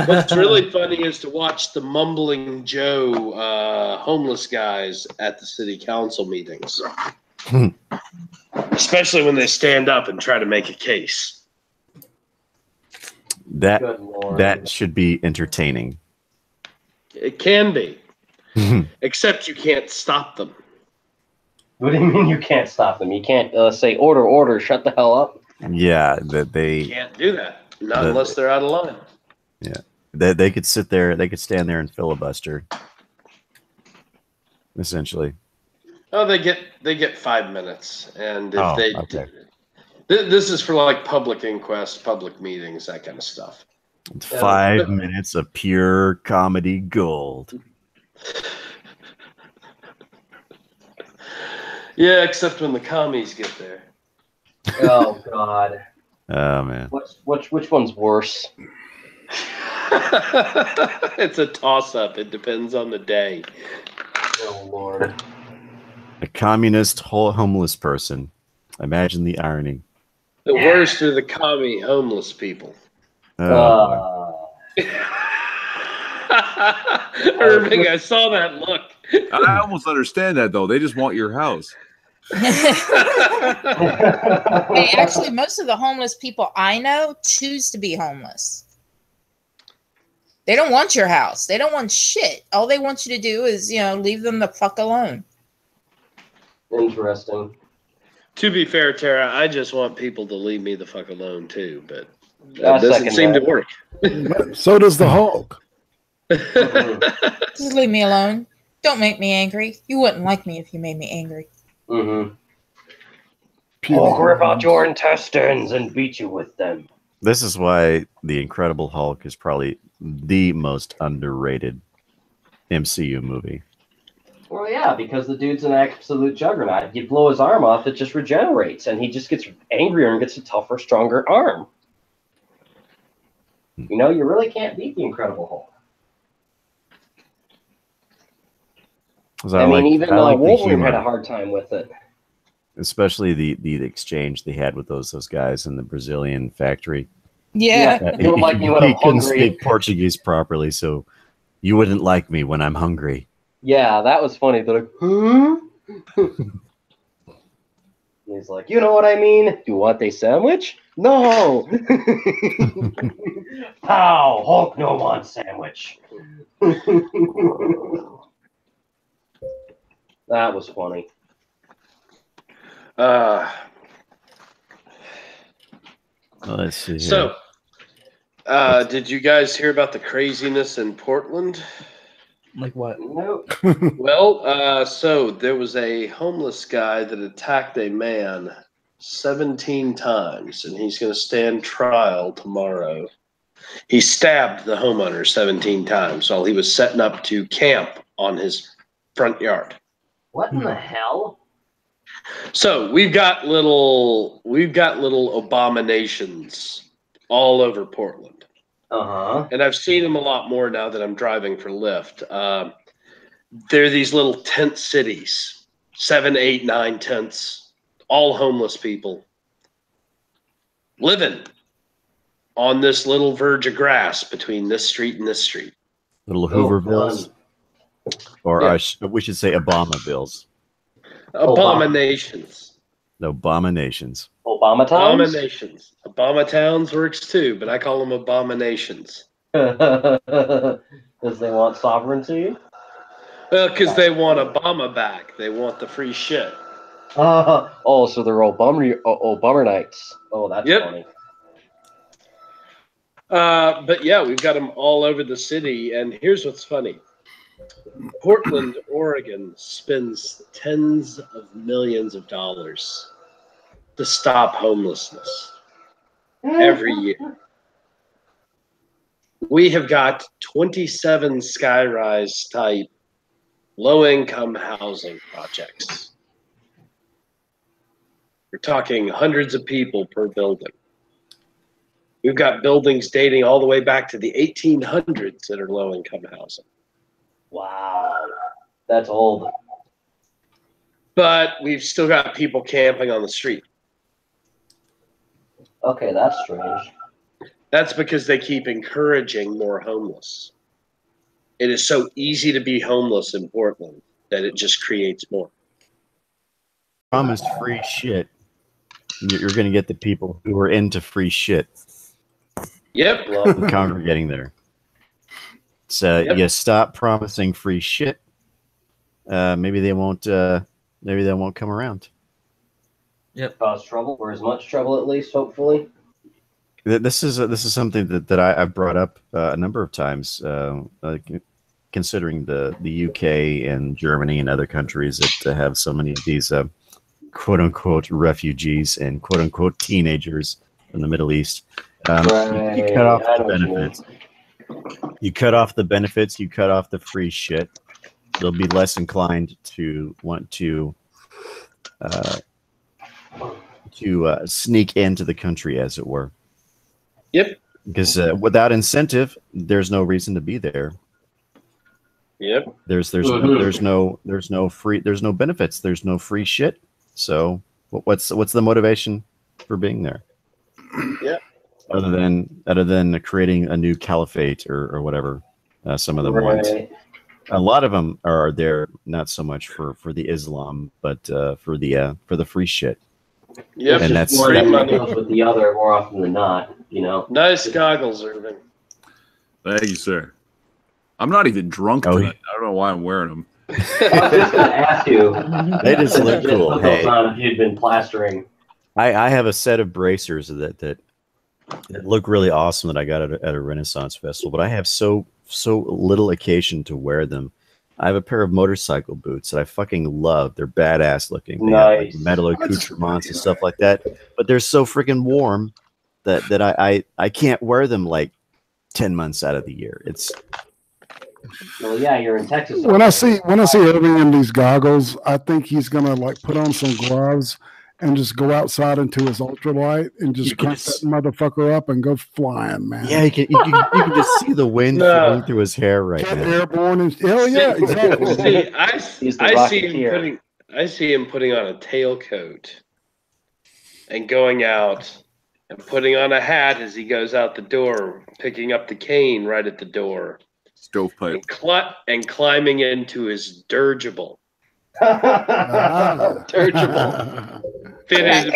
What's really funny is to watch the Mumbling Joe homeless guys at the city council meetings. Especially when they stand up and try to make a case. That should be entertaining. It can be. Except you can't stop them. What do you mean you can't stop them? You can't say order, shut the hell up. Yeah, that they Can't do that. Not unless they're out of line. Yeah, they could sit there, they could stand there and filibuster, essentially. Oh, they get 5 minutes, and if okay. This is for like public inquests, public meetings, that kind of stuff. 5 minutes of pure comedy gold. Yeah, except when the commies get there. Oh God. Oh man. Which one's worse? It's a toss-up. It depends on the day. Oh Lord. A communist homeless person. Imagine the irony. The worst are the commie homeless people. Irving, I saw that look. I almost understand that though. They just want your house. Hey, actually, most of the homeless people I know choose to be homeless. They don't want your house. They don't want shit. All they want you to do is, leave them the fuck alone. Interesting. To be fair, Tara, I just want people to leave me the fuck alone too, but that doesn't seem to work. So does the Hulk. Just leave me alone. Don't make me angry. You wouldn't like me if you made me angry. Mm-hmm. I'll rip out your intestines and beat you with them. This is why The Incredible Hulk is probably the most underrated MCU movie. Well, yeah, because the dude's an absolute juggernaut. You blow his arm off, it just regenerates, and he just gets angrier and gets a tougher, stronger arm. You know, you really can't beat the Incredible Hulk. I mean, even Wolverine had a hard time with it. Especially the exchange they had with those guys in the Brazilian factory. Yeah. You like me when I'm he couldn't hungry. speak Portuguese properly, so you wouldn't like me when I'm hungry. Yeah, that was funny. They're like, huh? He's like, you know what I mean? You want a sandwich? No. Pow! Hulk no want sandwich. That was funny. Let's see here. So, did you guys hear about the craziness in Portland? Like what? Nope. Well, so there was a homeless guy that attacked a man 17 times, and he's going to stand trial tomorrow. He stabbed the homeowner 17 times while he was setting up to camp on his front yard. What in the hell? So we've got little abominations all over Portland. Uh-huh. And I've seen them a lot more now that I'm driving for Lyft. They're these little tent cities, 7, 8, 9 tents, all homeless people living on this little verge of grass between this street and this street. Little Hoovervilles. Or Yeah. we should say Obamavilles. Abominations. Abominations. Obama towns? Abominations. Obama towns works too, but I call them abominations. Because they want sovereignty? Well, because they want Obama back. They want the free shit. Oh, so they're Obamanites. Oh, that's Yep. funny. But yeah, we've got them all over the city. And here's what's funny. Portland, Oregon spends tens of millions of dollars to stop homelessness every year. We have got 27 skyrise type low-income housing projects. We're talking hundreds of people per building. We've got buildings dating all the way back to the 1800s that are low-income housing. Wow. That's old. But we've still got people camping on the street. Okay, that's strange. That's because they keep encouraging more homeless. It is so easy to be homeless in Portland that it just creates more. Promised free shit. You're going to get the people who are into free shit Yep. congregating there. So Yep. you stop promising free shit. Maybe they won't maybe they won't come around. Yep. Cause trouble, or as much trouble at least, hopefully. This is something that I've brought up a number of times, considering the UK and Germany and other countries that have so many of these quote unquote refugees and quote unquote teenagers from the Middle East. Right. You cut off the benefits. You cut off the benefits. You cut off the free shit. They'll be less inclined to want to sneak into the country, as it were. Yep. Because without incentive, there's no reason to be there. Yep. There's no benefits. There's no free shit. So what's the motivation for being there? Yeah. Other than creating a new caliphate or whatever, some of them want. A lot of them are there not so much for the Islam, but for the free shit. Yep. And that's with the other more often than not. You know. Nice goggles, Irving. Thank you, sir. I'm not even drunk tonight. I don't know why I'm wearing them. I was just going to ask you. They just look cool. Hey, if you'd been plastering. I have a set of bracers that look really awesome that I got at a Renaissance festival, but I have so little occasion to wear them. I have a pair of motorcycle boots that I fucking love. They're badass looking. They have like metal accoutrements and stuff like that, but they're so freaking warm that I can't wear them like 10 months out of the year. It's well, yeah, you're in Texas. When I see Irving in these goggles, I think he's gonna like put on some gloves and just go outside into his ultralight and just crank that motherfucker up and go flying, man. Yeah, you can just see the wind flowing through his hair right now. Airborne and hell yeah, exactly. I see him putting on a tailcoat and going out and putting on a hat as he goes out the door, picking up the cane right at the door. Stovepipe. And climbing into his dirigible. Dirigible. Fitted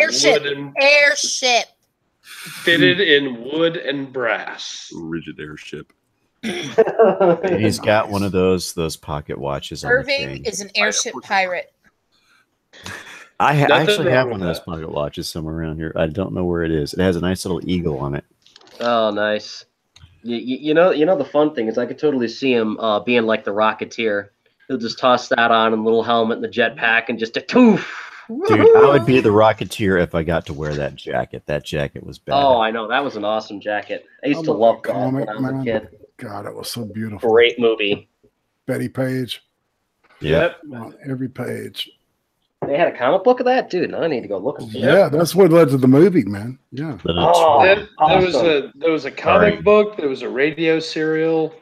airship. Fitted in wood and brass. Rigid airship. He's got one of those pocket watches. Irving is an airship pirate. I actually have one of those pocket watches somewhere around here. I don't know where it is. It has a nice little eagle on it. Oh, nice. You know the fun thing is I could totally see him being like the Rocketeer. He'll just toss that on and a little helmet and the jetpack and just a toof. Dude, I would be the Rocketeer if I got to wear that jacket. That jacket was bad. Oh, I know. That was an awesome jacket. I used to love that when I was a kid. God, it was so beautiful. Great movie. Betty Page. Yep. On every page. They had a comic book of that? Dude, now I need to go look. Yeah, that's what led to the movie, man. Yeah. Oh, there was a comic book. There was a radio serial.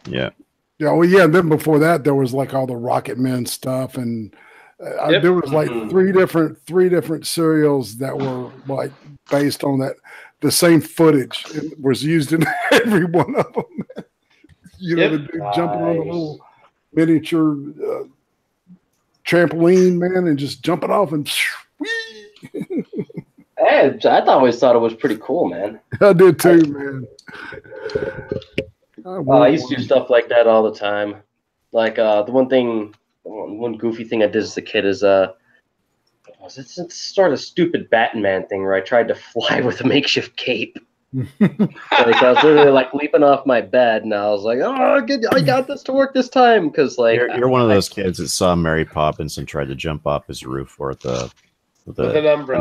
Yeah. Yeah, well, yeah. And then before that, there was like all the Rocket Men stuff, and there was like three different serials that were like based on that. The same footage was used in every one of them. You know, the dude jumping on the little miniature trampoline, man, and just jumping off and. Hey, I always thought it was pretty cool, man. I did too, man. I used to do stuff like that all the time. Like the one goofy thing I did as a kid is it's sort of stupid Batman thing where I tried to fly with a makeshift cape. Like I was literally like leaping off my bed, and I was like, "Oh, I got this to work this time." Because like you're one of those kids that saw Mary Poppins and tried to jump off his roof with an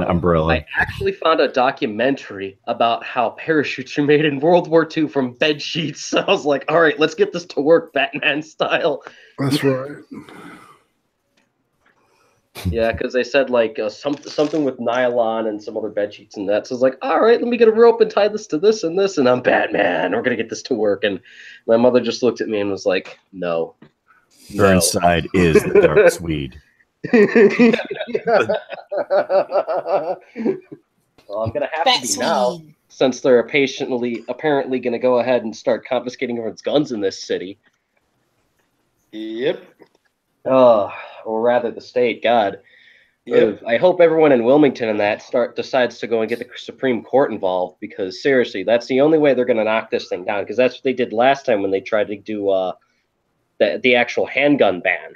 umbrella. I actually found a documentary about how parachutes are made in World War II from bed sheets. So I was like, "All right, let's get this to work, Batman style." That's right. Yeah, because they said like something with nylon and some other bed sheets and that. So I was like, all right, let me get a rope and tie this to this and this, and I'm Batman. We're gonna get this to work. And my mother just looked at me and was like, no. Burnside is the dark Swede. Well, I'm gonna have to be now, since they're apparently gonna go ahead and start confiscating everyone's guns in this city. Yep. Or rather the state. God. Yep. I hope everyone in Wilmington and that decides to go and get the Supreme Court involved, because seriously, that's the only way they're going to knock this thing down, because that's what they did last time when they tried to do the actual handgun ban.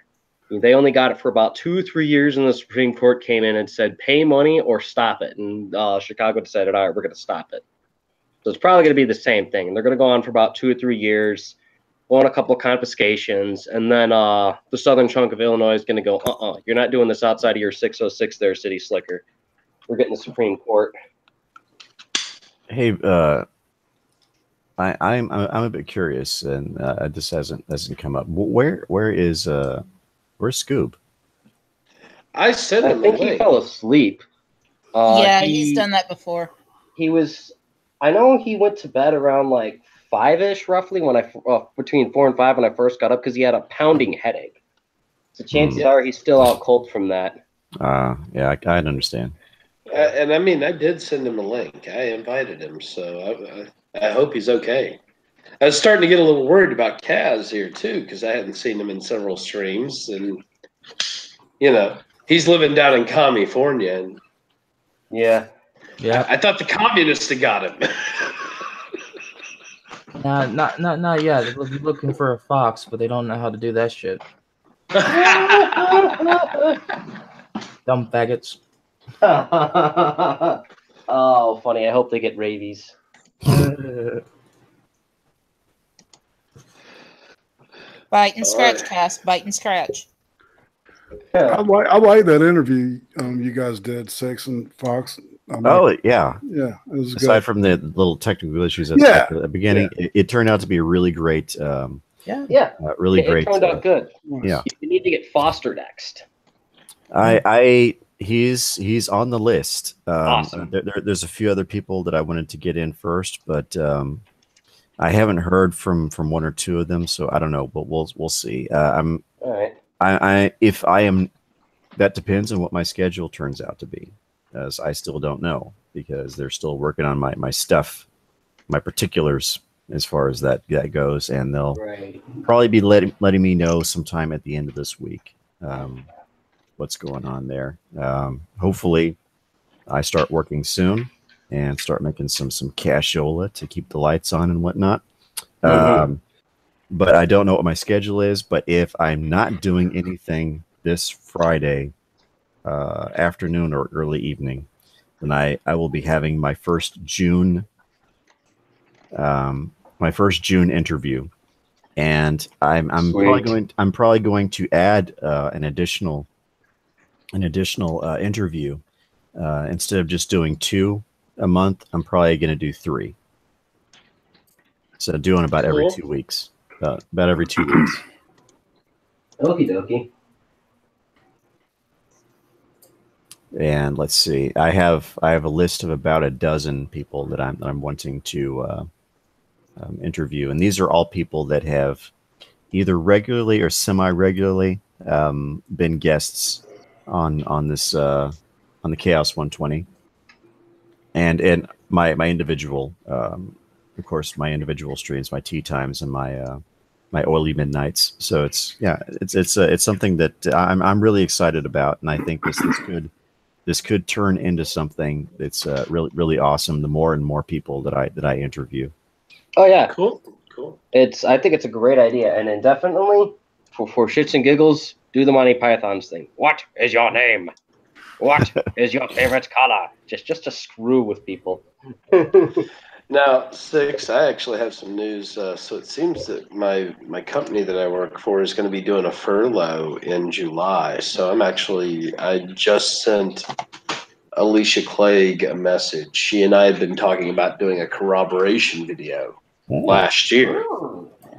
They only got it for about 2 or 3 years, and the Supreme Court came in and said, pay money or stop it. And Chicago decided, all right, we're going to stop it. So it's probably going to be the same thing. And they're going to go on for about 2 or 3 years, go on a couple of confiscations, and then the southern chunk of Illinois is going to go, you're not doing this outside of your 606 there, City Slicker. We're getting the Supreme Court. Hey, I'm a bit curious, and this hasn't come up. Where's Scoob? I sent him. I think he fell asleep. Yeah, he's done that before. I know he went to bed around like 5-ish, roughly, when between 4 and 5 when I first got up, because he had a pounding headache. So chances are he's still out cold from that. Yeah, I understand. And I mean, I did send him a link. I invited him, so I hope he's okay. I was starting to get a little worried about Kaz here too, because I hadn't seen him in several streams, and he's living down in California. And yeah. I thought the communists had got him. Not yet. They're looking for a fox, but they don't know how to do that shit. Dumb faggots. Oh, funny. I hope they get rabies. Bite and scratch, Cass. Bite and scratch. I like that interview you guys did, Six and Fox. Yeah, it was aside good. from the little technical issues at the beginning, it turned out to be a really great. Really great. It turned out good. Yeah, you need to get Foster next. He's on the list. Awesome. There's a few other people that I wanted to get in first, but I haven't heard from 1 or 2 of them, so I don't know. But we'll see. All right. If I am, that depends on what my schedule turns out to be, as I still don't know, because they're still working on my stuff, my particulars as far as that goes, and they'll probably be letting me know sometime at the end of this week what's going on there. Hopefully, I start working soon and start making some cashola to keep the lights on and whatnot. But I don't know what my schedule is. But if I'm not doing anything this Friday afternoon or early evening, then I will be having my first June interview, and I'm probably going to add an additional interview instead of just doing 2 a month. I'm probably going to do 3. So doing about every 2 weeks. About every 2 weeks. Okie dokie. And let's see. I have a list of about a dozen people that I'm wanting to interview, and these are all people that have either regularly or semi-regularly been guests on this on the Chaos 120, and my individual. Of course, my individual streams, my tea times, and my oily midnights. So it's something that I'm really excited about, and I think this could turn into something that's really awesome. The more and more people that I interview. Oh yeah, cool. I think it's a great idea, and then definitely for shits and giggles, do the Monty Python's thing. What is your name? What is your favorite color? Just to screw with people. Now, Six, I actually have some news. So it seems that my company that I work for is going to be doing a furlough in July. So I just sent Alicia Clegg a message. She and I had been talking about doing a corroboration video last year.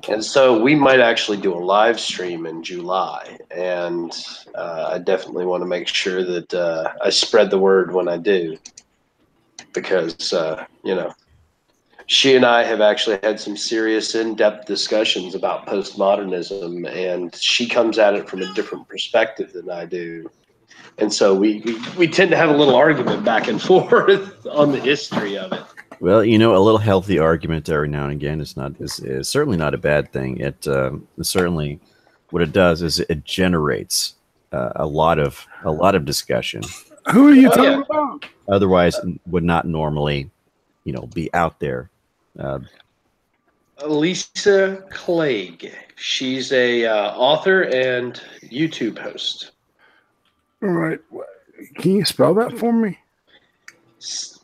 And so we might actually do a live stream in July. And I definitely want to make sure that I spread the word when I do. Because, she and I have actually had some serious in-depth discussions about postmodernism, and she comes at it from a different perspective than I do. And so we tend to have a little argument back and forth on the history of it. Well, a little healthy argument every now and again is certainly not a bad thing. It certainly, what it does is it generates a lot of discussion. Who are you talking about? Otherwise, would not normally, be out there. Lisa Clegg. She's a author and YouTube host. All right. Can you spell that for me?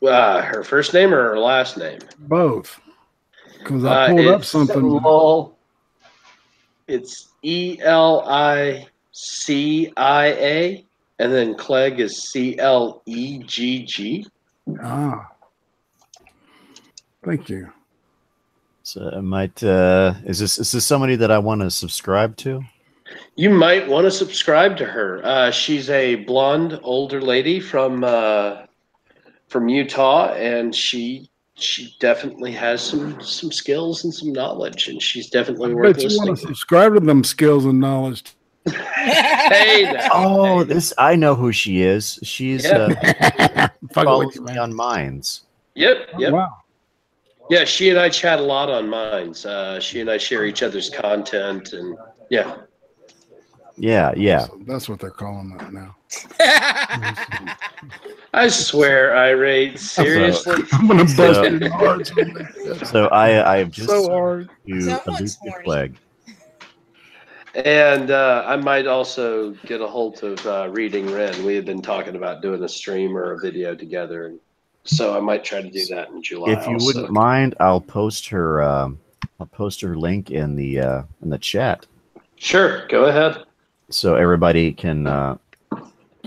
Her first name or her last name? Both. Because I pulled up something. Lol. It's Elicia, and then Clegg is Clegg. Ah. Thank you. So I might. Is this somebody that I want to subscribe to? You might want to subscribe to her. She's a blonde older lady from Utah, and she definitely has some skills and some knowledge, and she's definitely worth Bet you listening want to subscribe to them skills and knowledge. Hey, Oh, I know who she is. She's follows you, me on Minds. Yep. Oh, wow. Yeah, she and I chat a lot on Minds. She and I share each other's content, and yeah. So that's what they're calling that now. I swear, irate. Seriously, I'm gonna bust your hard. So I've just So hard. Someone's horny. Flag. and I might also get a hold of Reading Ren. We had been talking about doing a stream or a video together, and so I might try to do that in July. If you wouldn't mind, I'll post her link in the chat. Sure, go ahead. So everybody can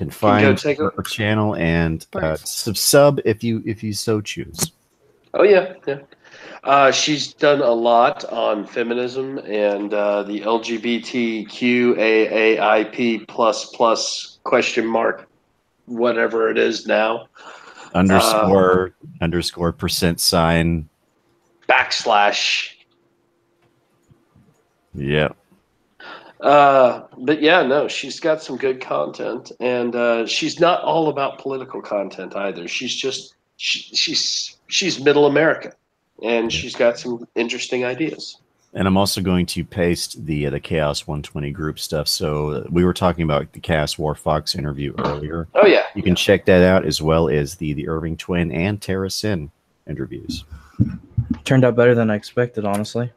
find take her channel and sub if you so choose. Oh yeah. She's done a lot on feminism and the LGBTQAAIP plus question mark whatever it is now _% / Yeah. But yeah, no, she's got some good content, and she's not all about political content either. She's just she's middle America, and she's got some interesting ideas. And I'm also going to paste the Chaos 120 group stuff. So we were talking about the Chaos War Fox interview earlier. Oh yeah, you can check that out, as well as the Irving Twin and Tara Sin interviews. Turned out better than I expected, honestly.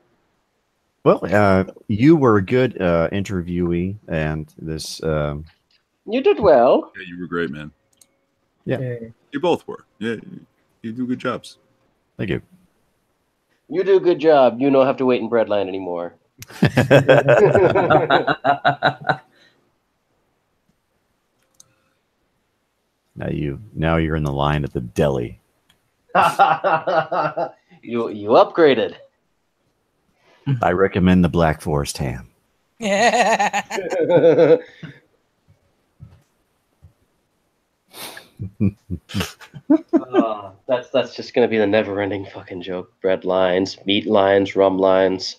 Well, you were a good interviewee, and this. You did well. Yeah, you were great, man. Yeah, you both were. Yeah, you do good jobs. Thank you. You do a good job. You don't have to wait in breadline anymore. Now you're in the line at the deli. You upgraded. I recommend the Black Forest ham. That's just gonna be the never-ending fucking joke. Bread lines, meat lines, rum lines.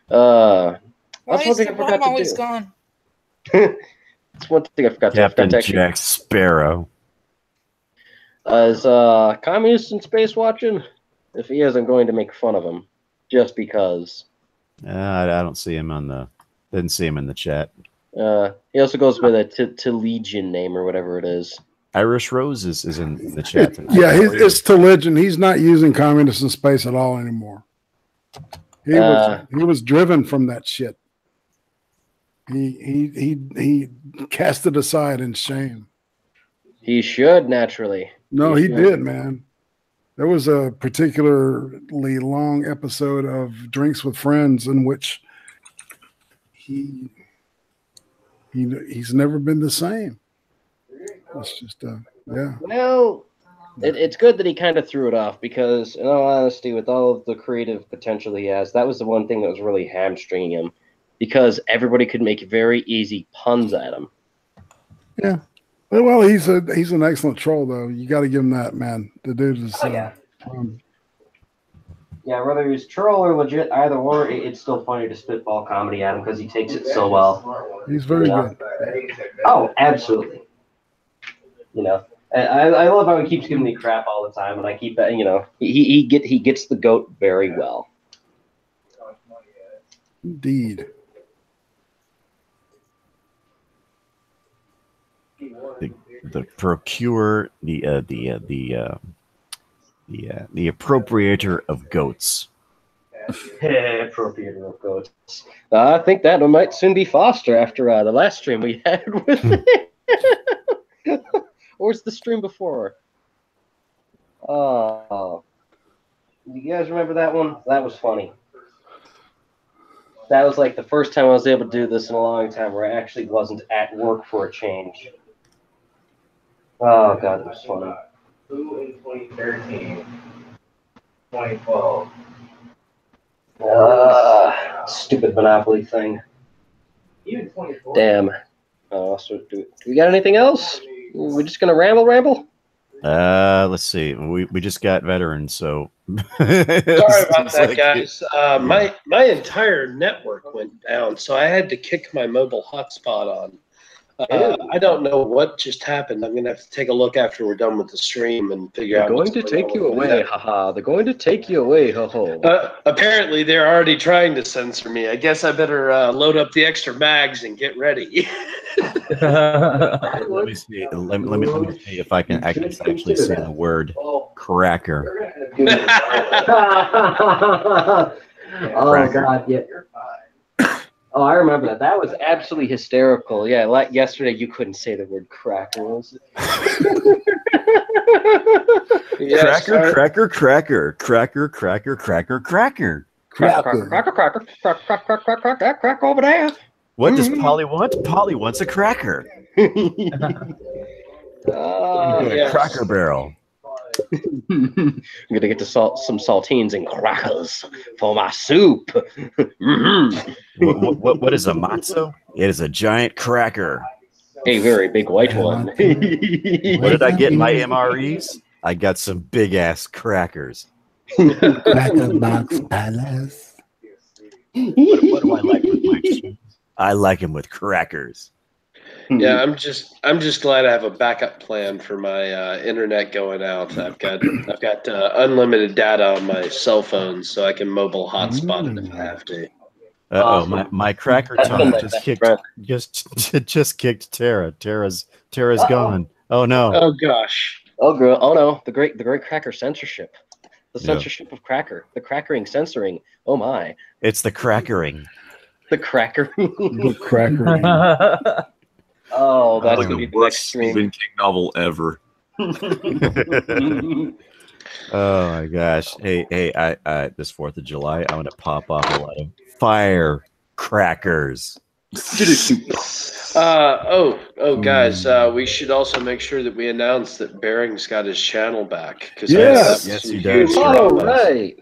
That's one thing I forgot to do. Gone? That's one thing I forgot to do. Captain Jack Sparrow. Is Communist in Space watching? If he is, I'm going to make fun of him, just because. I don't see him didn't see him in the chat. He also goes by the Legion name or whatever it is. Irish Rose is in the chat. Yeah, it's to Legion. He's not using Communist in Space at all anymore. He was driven from that shit. He cast it aside in shame. He should naturally. No, he did, man. There was a particularly long episode of Drinks with Friends in which he's never been the same. It's just yeah. Well, it's good that he kind of threw it off, because in all honesty, with all of the creative potential he has, that was the one thing that was really hamstringing him, because everybody could make very easy puns at him. Yeah. Well, he's an excellent troll, though. You got to give him that, man. The dude is. Yeah, whether he's troll or legit, either or, it's still funny to spitball comedy at him because he takes it so well. He's very good. Oh, absolutely. You know, I love how he keeps giving me crap all the time, and I keep that. You know, he gets the goat very well. Indeed. The procure the appropriator of goats. Appropriate rope goats. I think that one might soon be Foster after the last stream we had with it. Or was the stream before? Oh. You guys remember that one? That was funny. That was like the first time I was able to do this in a long time where I actually wasn't at work for a change. Oh, God, it was funny. Who in 2013, 2012? Stupid Monopoly thing. Damn. So do we got anything else? We just gonna ramble? Let's see. We just got veterans, so sorry about that, guys. My entire network went down, so I had to kick my mobile hotspot on. I don't know what just happened. I'm gonna have to take a look after we're done with the stream and figure out. They're going to take you away, haha. They're going to take you away, ho ho. Apparently, they're already trying to censor me. I guess I better load up the extra bags and get ready. Let me see. Let me see if I can actually say the word cracker. Oh God, yeah. Oh, I remember that. That was absolutely hysterical. Yeah, like yesterday, you couldn't say the word cracker. Was it? Yes, cracker. Crack over there. What does Polly want? Polly wants a cracker. Yes. Cracker Barrel. I'm gonna get to some saltines and crackers for my soup. What is a matzo? It is a giant cracker. A very big white one. What did I get in my MREs? I got some big ass crackers. Cracker Box Palace. What do I like with my cheese? I like them with crackers. Yeah, I'm just glad I have a backup plan for my internet going out. I've got unlimited data on my cell phone, so I can mobile hotspot it if I have to. Awesome. my cracker tongue just kicked Tara. Tara's gone. Oh no. Oh gosh. Oh girl. Oh no. The great cracker censorship. The censorship of cracker. The crackering censoring. Oh my. It's the crackering. The cracker. The cracker. Oh, that's like gonna be the the worst next stream. Stephen King novel ever. Oh my gosh. Hey, I this 4th of July, I'm gonna pop off a lot of firecrackers. Guys, we should also make sure that we announce that Bering's got his channel back. Yes, he does. Oh, right.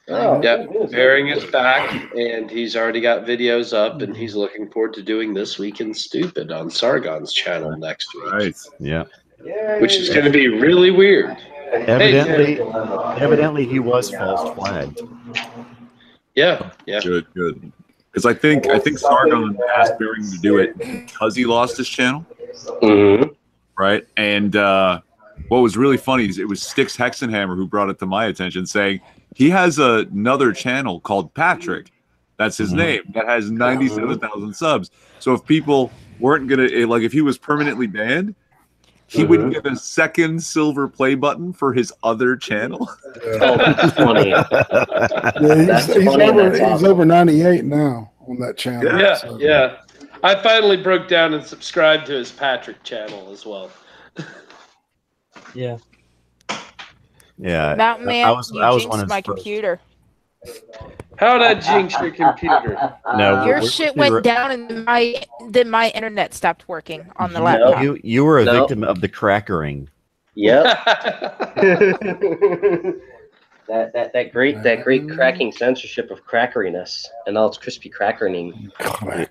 Oh, yeah, Bering is back, and he's already got videos up, and he's looking forward to doing This Week in Stupid on Sargon's channel next week. Right. Yeah. Which is going to be really weird. Evidently, he was false flagged. Yeah. Good. Because I think Sargon asked Bering to do it because he lost his channel. Mm-hmm. Right. And what was really funny is it was Styx Hexenhammer who brought it to my attention, saying he has another channel called Patrick. That's his name. That has 97,000 subs. So if people weren't gonna if he was permanently banned, he would get a second silver play button for his other channel. Oh, that's funny. He's over 98 now on that channel. Yeah, so. yeah. I finally broke down and subscribed to his Patrick channel as well. Yeah. Yeah. Mountain Man, I was one jinxed of my his first. computer. How'd I jinx your computer? No, Your shit went down and then my internet stopped working on the laptop. You were a victim of the crackering. Yep. that great cracking censorship of crackeriness and all its crispy crackering.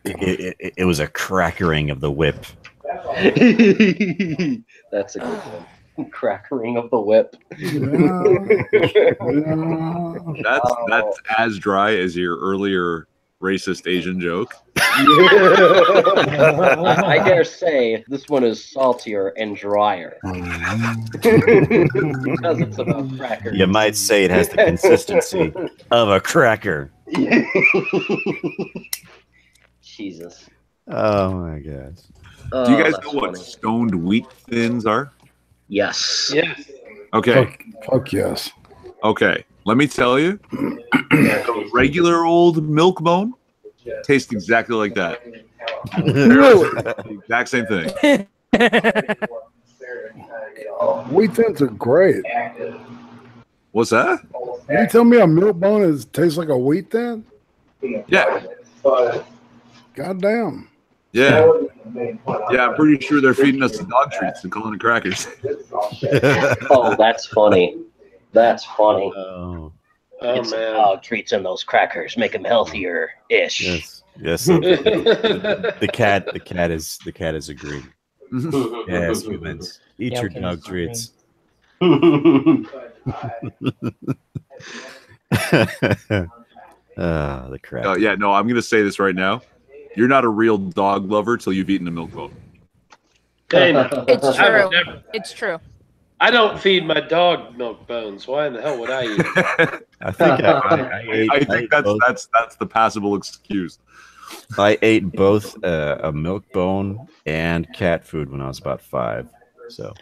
It was a crackering of the whip. That's a good one. Crackering of the whip. That's as dry as your earlier racist Asian joke. I dare say this one is saltier and drier. Because it's about crackers. You might say it has the consistency of a cracker. Jesus. Oh my gosh. Do you guys know what stoned wheat thins are? Yes. Yes. Okay. Fuck yes. Okay. Let me tell you, a regular old milk bone tastes exactly like that. Really? The exact same thing. Wheat thins are great. What's that? You tell me a milk bone tastes like a wheat thin? Yeah. Goddamn. Yeah. Yeah, I'm pretty sure they're feeding us the dog treats and calling it crackers. Oh, that's funny. That's funny. Oh, Get some dog treats in those crackers. Make them healthier-ish. yes, yes. The cat is agreeing. Yes, humans, eat your dog treats. The crap. Yeah, no, I'm gonna say this right now. You're not a real dog lover till you've eaten a milk bone. Hey, no. It's true. It's true. I don't feed my dog milk bones. Why in the hell would I eat? I think that's the passable excuse. I ate both a milk bone and cat food when I was about 5. So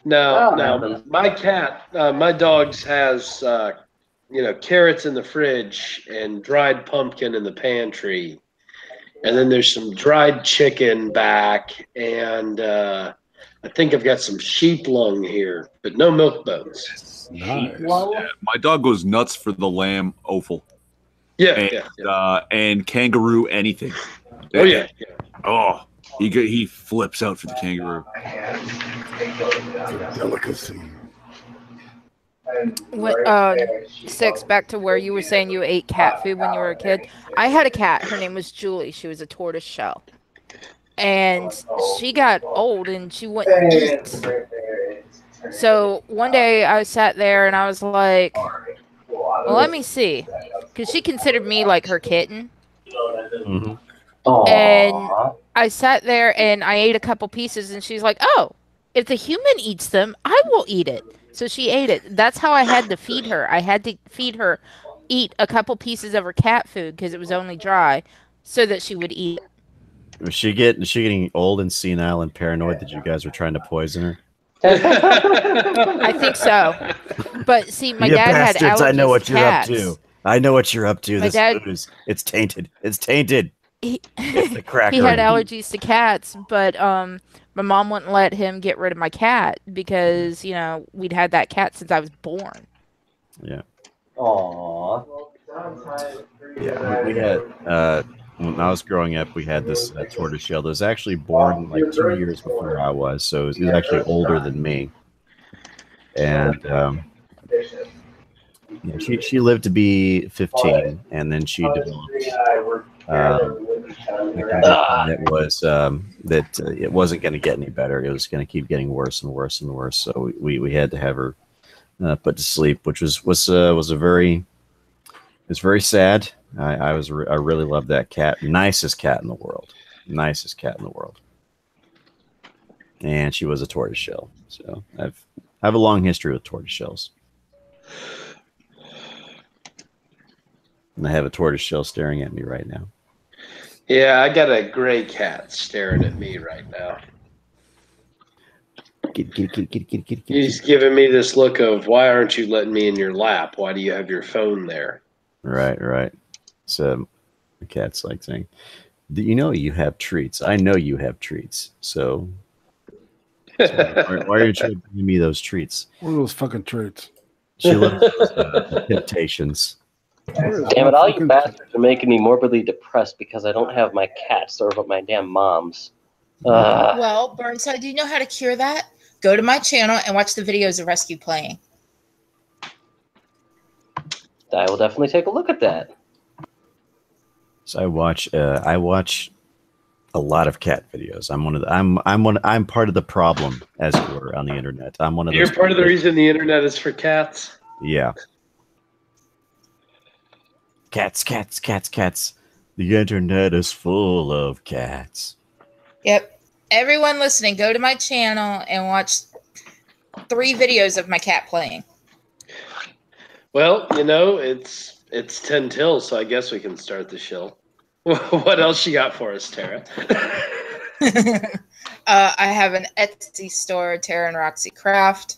No, my cat, my dog's has carrots in the fridge and dried pumpkin in the pantry, and then there's some dried chicken back, and I think I've got some sheep lung here, but no milk bones. Nice. Yeah, my dog goes nuts for the lamb offal. Yeah, and kangaroo anything. Oh yeah. Oh, he flips out for the kangaroo. Delicacy. Six, back to where you were saying you ate cat food when you were a kid. I had a cat. Her name was Julie. She was a tortoise shell. And she got old and she wouldn't eat. So one day I sat there and I was like, well, let me see. Because she considered me like her kitten. mhm. And I sat there and I ate a couple pieces and she's like, oh, if the human eats them, I will eat it. So she ate it. That's how I had to feed her. I had to feed her, eat a couple pieces of her cat food because it was only dry so that she would eat it. Was she getting old and senile and paranoid that you guys were trying to poison her? I think so. But see, my You dad had bastards, allergies I know what to you're cats. up to. I know what you're up to. My This dad- food it's tainted. It's tainted. He, It's the cracker. he had allergies to cats, but my mom wouldn't let him get rid of my cat because, we'd had that cat since I was born. Yeah. Aww. Yeah. We had when I was growing up, we had this tortoiseshell that was actually born like 2 years before I was, so he was actually older than me. And she lived to be 15, and then she developed it was that it wasn't going to get any better. It was going to keep getting worse and worse and worse. So we had to have her put to sleep, which was very sad. I really loved that cat. Nicest cat in the world. And she was a tortoiseshell. So I have a long history with tortoiseshells. And I have a tortoiseshell staring at me right now. Yeah, I got a gray cat staring at me right now. Get. He's giving me this look of, why aren't you letting me in your lap? Why do you have your phone there? Right. So the cat's like saying, you have treats. I know you have treats. So why aren't you giving me those treats? What are those fucking treats? She loves temptations. Damn it, all you bastards are making me morbidly depressed because I don't have my cat serve up my damn mom's. Well, Burnside, do you know how to cure that? Go to my channel and watch the videos of Rescue playing. I will definitely take a look at that. So I watch a lot of cat videos. I'm part of the problem, as it were, on the internet. I'm one of those. You're part of the reason the internet is for cats? Yeah. Cats. The internet is full of cats. Yep. Everyone listening, go to my channel and watch 3 videos of my cat playing. Well, it's 10 till, so I guess we can start the show. What else you got for us, Tara? I have an Etsy store, Tara and Roxy Craft.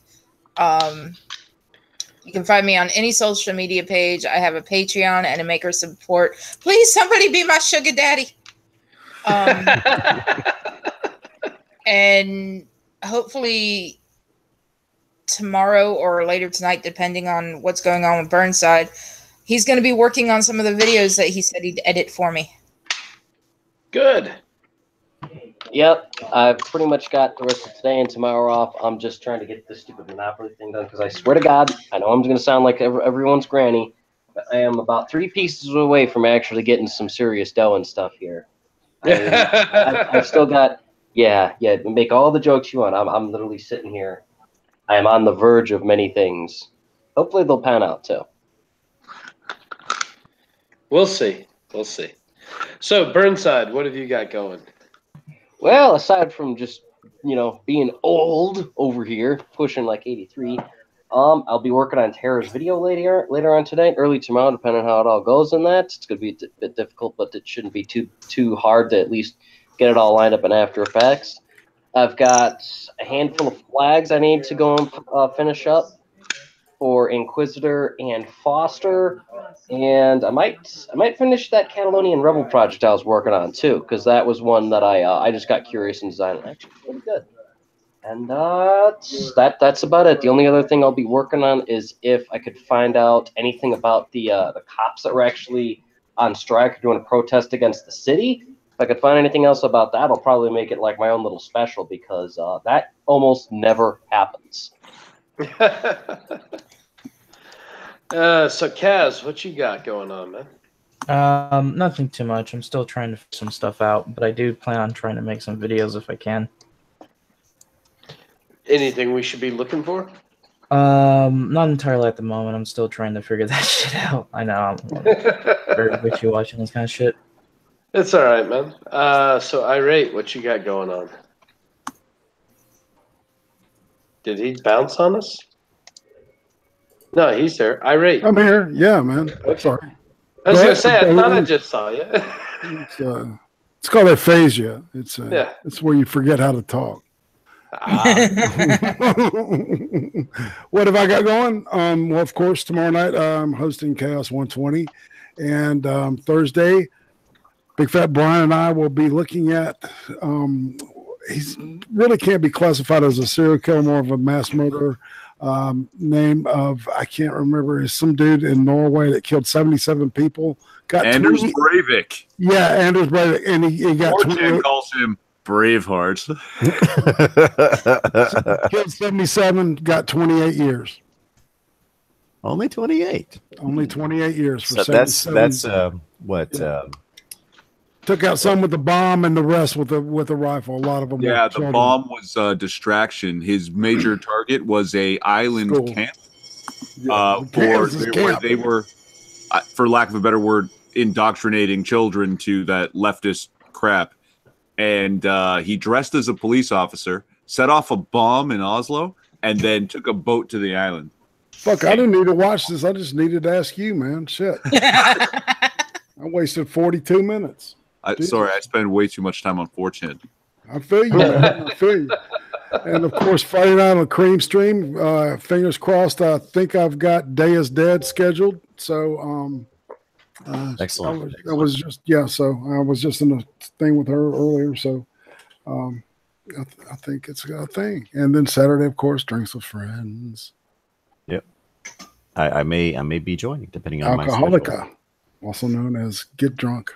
You can find me on any social media page. I have a Patreon and a MakerSupport. Please, somebody be my sugar daddy. And hopefully tomorrow or later tonight, depending on what's going on with Burnside, he's going to be working on some of the videos that he said he'd edit for me. Good. Yep, I've pretty much got the rest of today and tomorrow off. I'm just trying to get this stupid Monopoly thing done because I swear to God, I know I'm going to sound like everyone's granny, but I am about 3 pieces away from actually getting some serious dough and stuff here. I've still got, yeah, make all the jokes you want. I'm literally sitting here. I am on the verge of many things. Hopefully they'll pan out too. We'll see. We'll see. So, Burnside, what have you got going? Well, aside from just, being old over here, pushing like 83, I'll be working on Tara's video later on today, early tomorrow, depending on how it all goes in that. It's going to be a bit difficult, but it shouldn't be too hard to at least get it all lined up in After Effects. I've got a handful of flags I need to go and finish up for Inquisitor and Foster, and I might finish that Catalonian Rebel project I was working on too, because that was one that I just got curious in design. Actually, pretty good. And that's about it. The only other thing I'll be working on is if I could find out anything about the cops that were actually on strike or doing a protest against the city. If I could find anything else about that, I'll probably make it like my own little special, because that almost never happens. So Kaz, what you got going on, man? Nothing too much. I'm still trying to figure some stuff out, but I do plan on trying to make some videos if I can. Anything we should be looking for? Not entirely at the moment. I'm still trying to figure that shit out. I know I'm very wishy-washy on this kind of shit. It's all right, man. So Irate, what you got going on? Did he bounce on us? No, he's there. Irate. I'm here. Yeah, man. Okay. Sorry. I was gonna say, I thought I just saw you. It's called aphasia. It's where you forget how to talk. What have I got going? Well, of course, tomorrow night I'm hosting Chaos 120, and Thursday, Big Fat Brian and I will be looking at. He's really can't be classified as a serial killer, more of a mass murderer. Name of, I can't remember, is some dude in Norway that killed 77 people. Got Anders Breivik. Yeah, Anders Breivik, and he got 4chan calls him Braveheart. Killed 77, got 28 years. Only 28. Only 28 years for so that's what. Took out some with the bomb and the rest with a rifle. A lot of them. Yeah, the bomb was a distraction. His major target was a island camp. Where they were, for lack of a better word, indoctrinating children to that leftist crap. And he dressed as a police officer, set off a bomb in Oslo, and then took a boat to the island. Fuck, I didn't need to watch this. I just needed to ask you, man. Shit. I wasted 42 minutes. Sorry, I spend way too much time on 4chan. I feel you, man. I feel you. And, of course, Friday night on Cream Stream. Fingers crossed. I think I've got Day is Dead scheduled. So, excellent. I was just, so I was just in a thing with her earlier. So, I think it's a thing. And then Saturday, of course, Drinks with Friends. Yep. I may be joining, depending on my schedule. Alcoholica, also known as Get Drunk.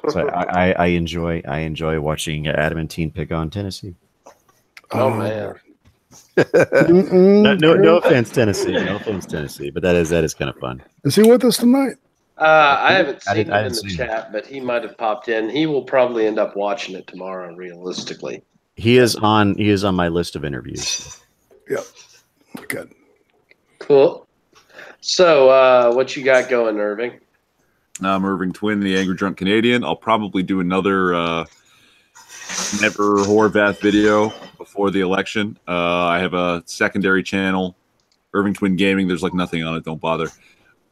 So I enjoy watching Adam and Teen pick on Tennessee. Oh man! no offense, Tennessee. No offense, Tennessee. But that is kind of fun. Is he with us tonight? I haven't seen him in the chat, but he might have popped in. He will probably end up watching it tomorrow. Realistically, he is on my list of interviews. Yep. Good. Cool. So, what you got going, Irving? I'm Irving Twin, the Angry Drunk Canadian. I'll probably do another Never Horvath video before the election. I have a secondary channel, Irving Twin Gaming. There's like nothing on it. Don't bother.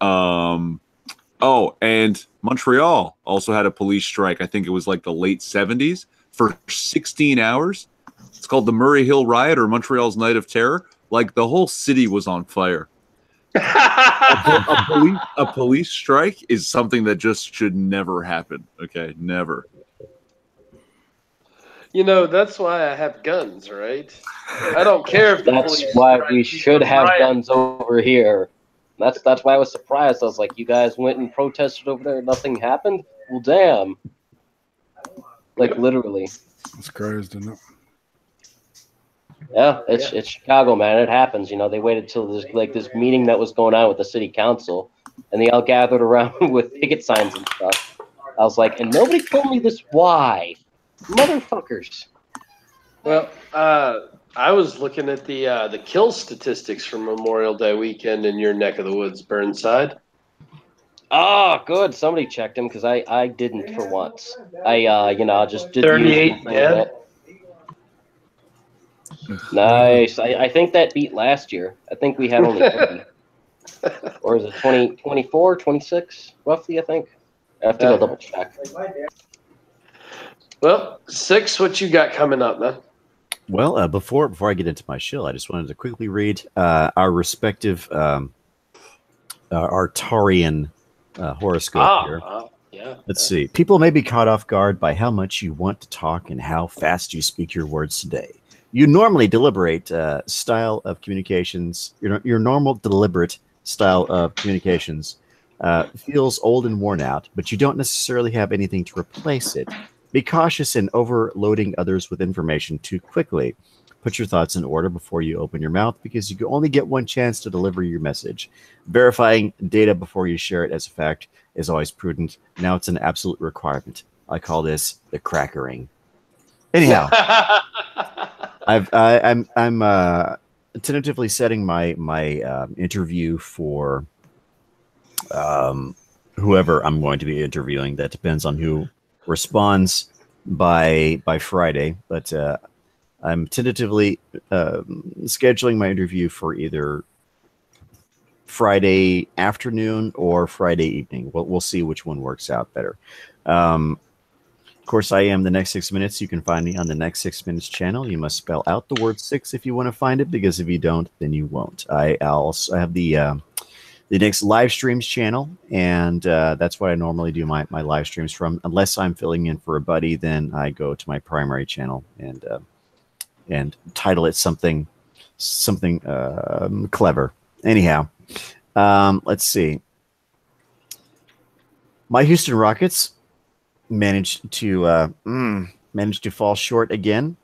Oh, and Montreal also had a police strike. I think it was like the late 70s for 16 hours. It's called the Murray Hill Riot or Montreal's Night of Terror. Like the whole city was on fire. A police strike is something that just should never happen. Okay, never. You know, that's why I have guns, right? I don't care if the That's police why strike, we keep should them have riot. guns over here. That's why I was surprised. I was like, you guys went and protested over there and nothing happened? Well, damn. Like, literally. It's crazy, isn't it? Yeah, it's Chicago, man. It happens. You know, they waited till this meeting that was going on with the city council, and they all gathered around with picket signs and stuff. I was like, and nobody told me this. Why, motherfuckers? Well, I was looking at the kill statistics from Memorial Day weekend in your neck of the woods, Burnside. Oh, good. Somebody checked him because I didn't for once. I just did 38 dead. Nice. I think that beat last year. I think we had only 30. Or is it 20, 24, 26, roughly, I think? I have to go double check. Well, 6, what you got coming up, man? Well, before I get into my shill, I just wanted to quickly read our respective Artarian horoscope here. Yeah. Let's see. People may be caught off guard by how much you want to talk and how fast you speak your words today. You normally deliberate style of communications. Your normal deliberate style of communications feels old and worn out, but you don't necessarily have anything to replace it. Be cautious in overloading others with information too quickly. Put your thoughts in order before you open your mouth because you can only get one chance to deliver your message. Verifying data before you share it as a fact is always prudent. Now it's an absolute requirement. I call this the crackering. Anyhow, I'm tentatively setting my interview for whoever I'm going to be interviewing. That depends on who responds by Friday, but I'm tentatively scheduling my interview for either Friday afternoon or Friday evening. We'll see which one works out better. Of course, I am the Next 6 Minutes. You can find me on the Next 6 Minutes channel. You must spell out the word 6 if you want to find it, because if you don't, then you won't. I also have the Next Live Streams channel, and that's what I normally do my live streams from. Unless I'm filling in for a buddy, then I go to my primary channel and title it something clever. Anyhow, let's see. My Houston Rockets managed to fall short again.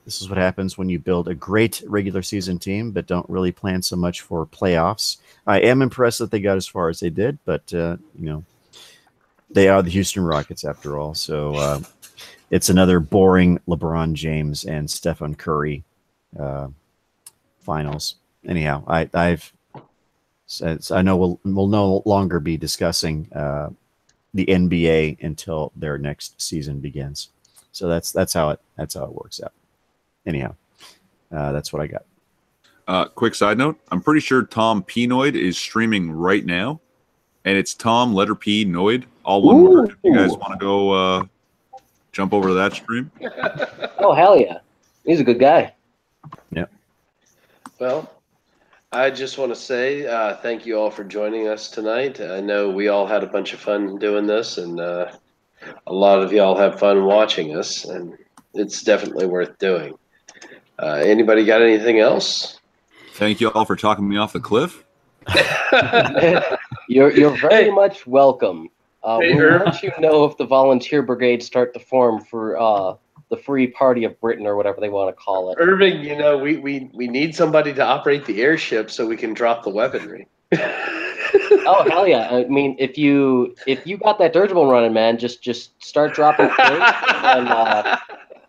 This is what happens when you build a great regular season team, but don't really plan so much for playoffs. I am impressed that they got as far as they did, but they are the Houston Rockets after all. So it's another boring LeBron James and Stephen Curry finals. Anyhow, I know we'll no longer be discussing the NBA until their next season begins. So that's how it works out. Anyhow, that's what I got. Quick side note: I'm pretty sure Tom Pinoid is streaming right now, and it's Tom letter P Noid, all one word. If you guys want to go jump over to that stream. Oh hell yeah, he's a good guy. Yeah. Well, I just want to say thank you all for joining us tonight. I know we all had a bunch of fun doing this, and a lot of y'all have fun watching us, and it's definitely worth doing. Anybody got anything else? Thank you all for talking me off the cliff. You're very much welcome. Hey, we'll let you know if the volunteer brigades start to form for the Free Party of Britain or whatever they want to call it. Irving, we need somebody to operate the airship so we can drop the weaponry. Oh hell yeah! I mean, if you got that dirigible running, man, just start dropping plates, and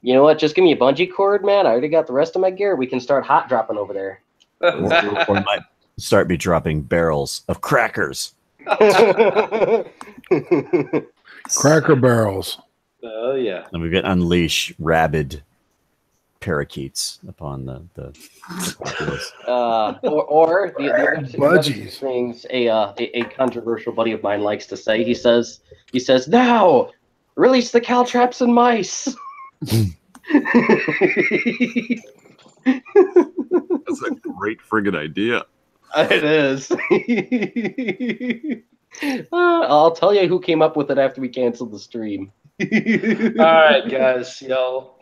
you know what? Just give me a bungee cord, man. I already got the rest of my gear. We can start hot dropping over there. Or might start be dropping barrels of crackers. Cracker barrels. Oh yeah. And we've got unleash rabid parakeets upon the populace. or the other Budgies. things a controversial buddy of mine likes to say. He says now release the caltraps and mice. That's a great friggin' idea. It is. I'll tell you who came up with it after we canceled the stream. All right, guys, y'all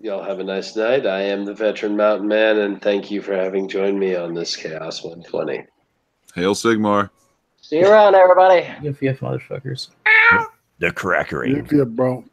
have a nice night. I am the Veteran Mountain Man, and thank you for having joined me on this Chaos 120. Hail Sigmar. See you around, everybody. Yiff, yiff, motherfuckers. The crackery. Yeah, bro.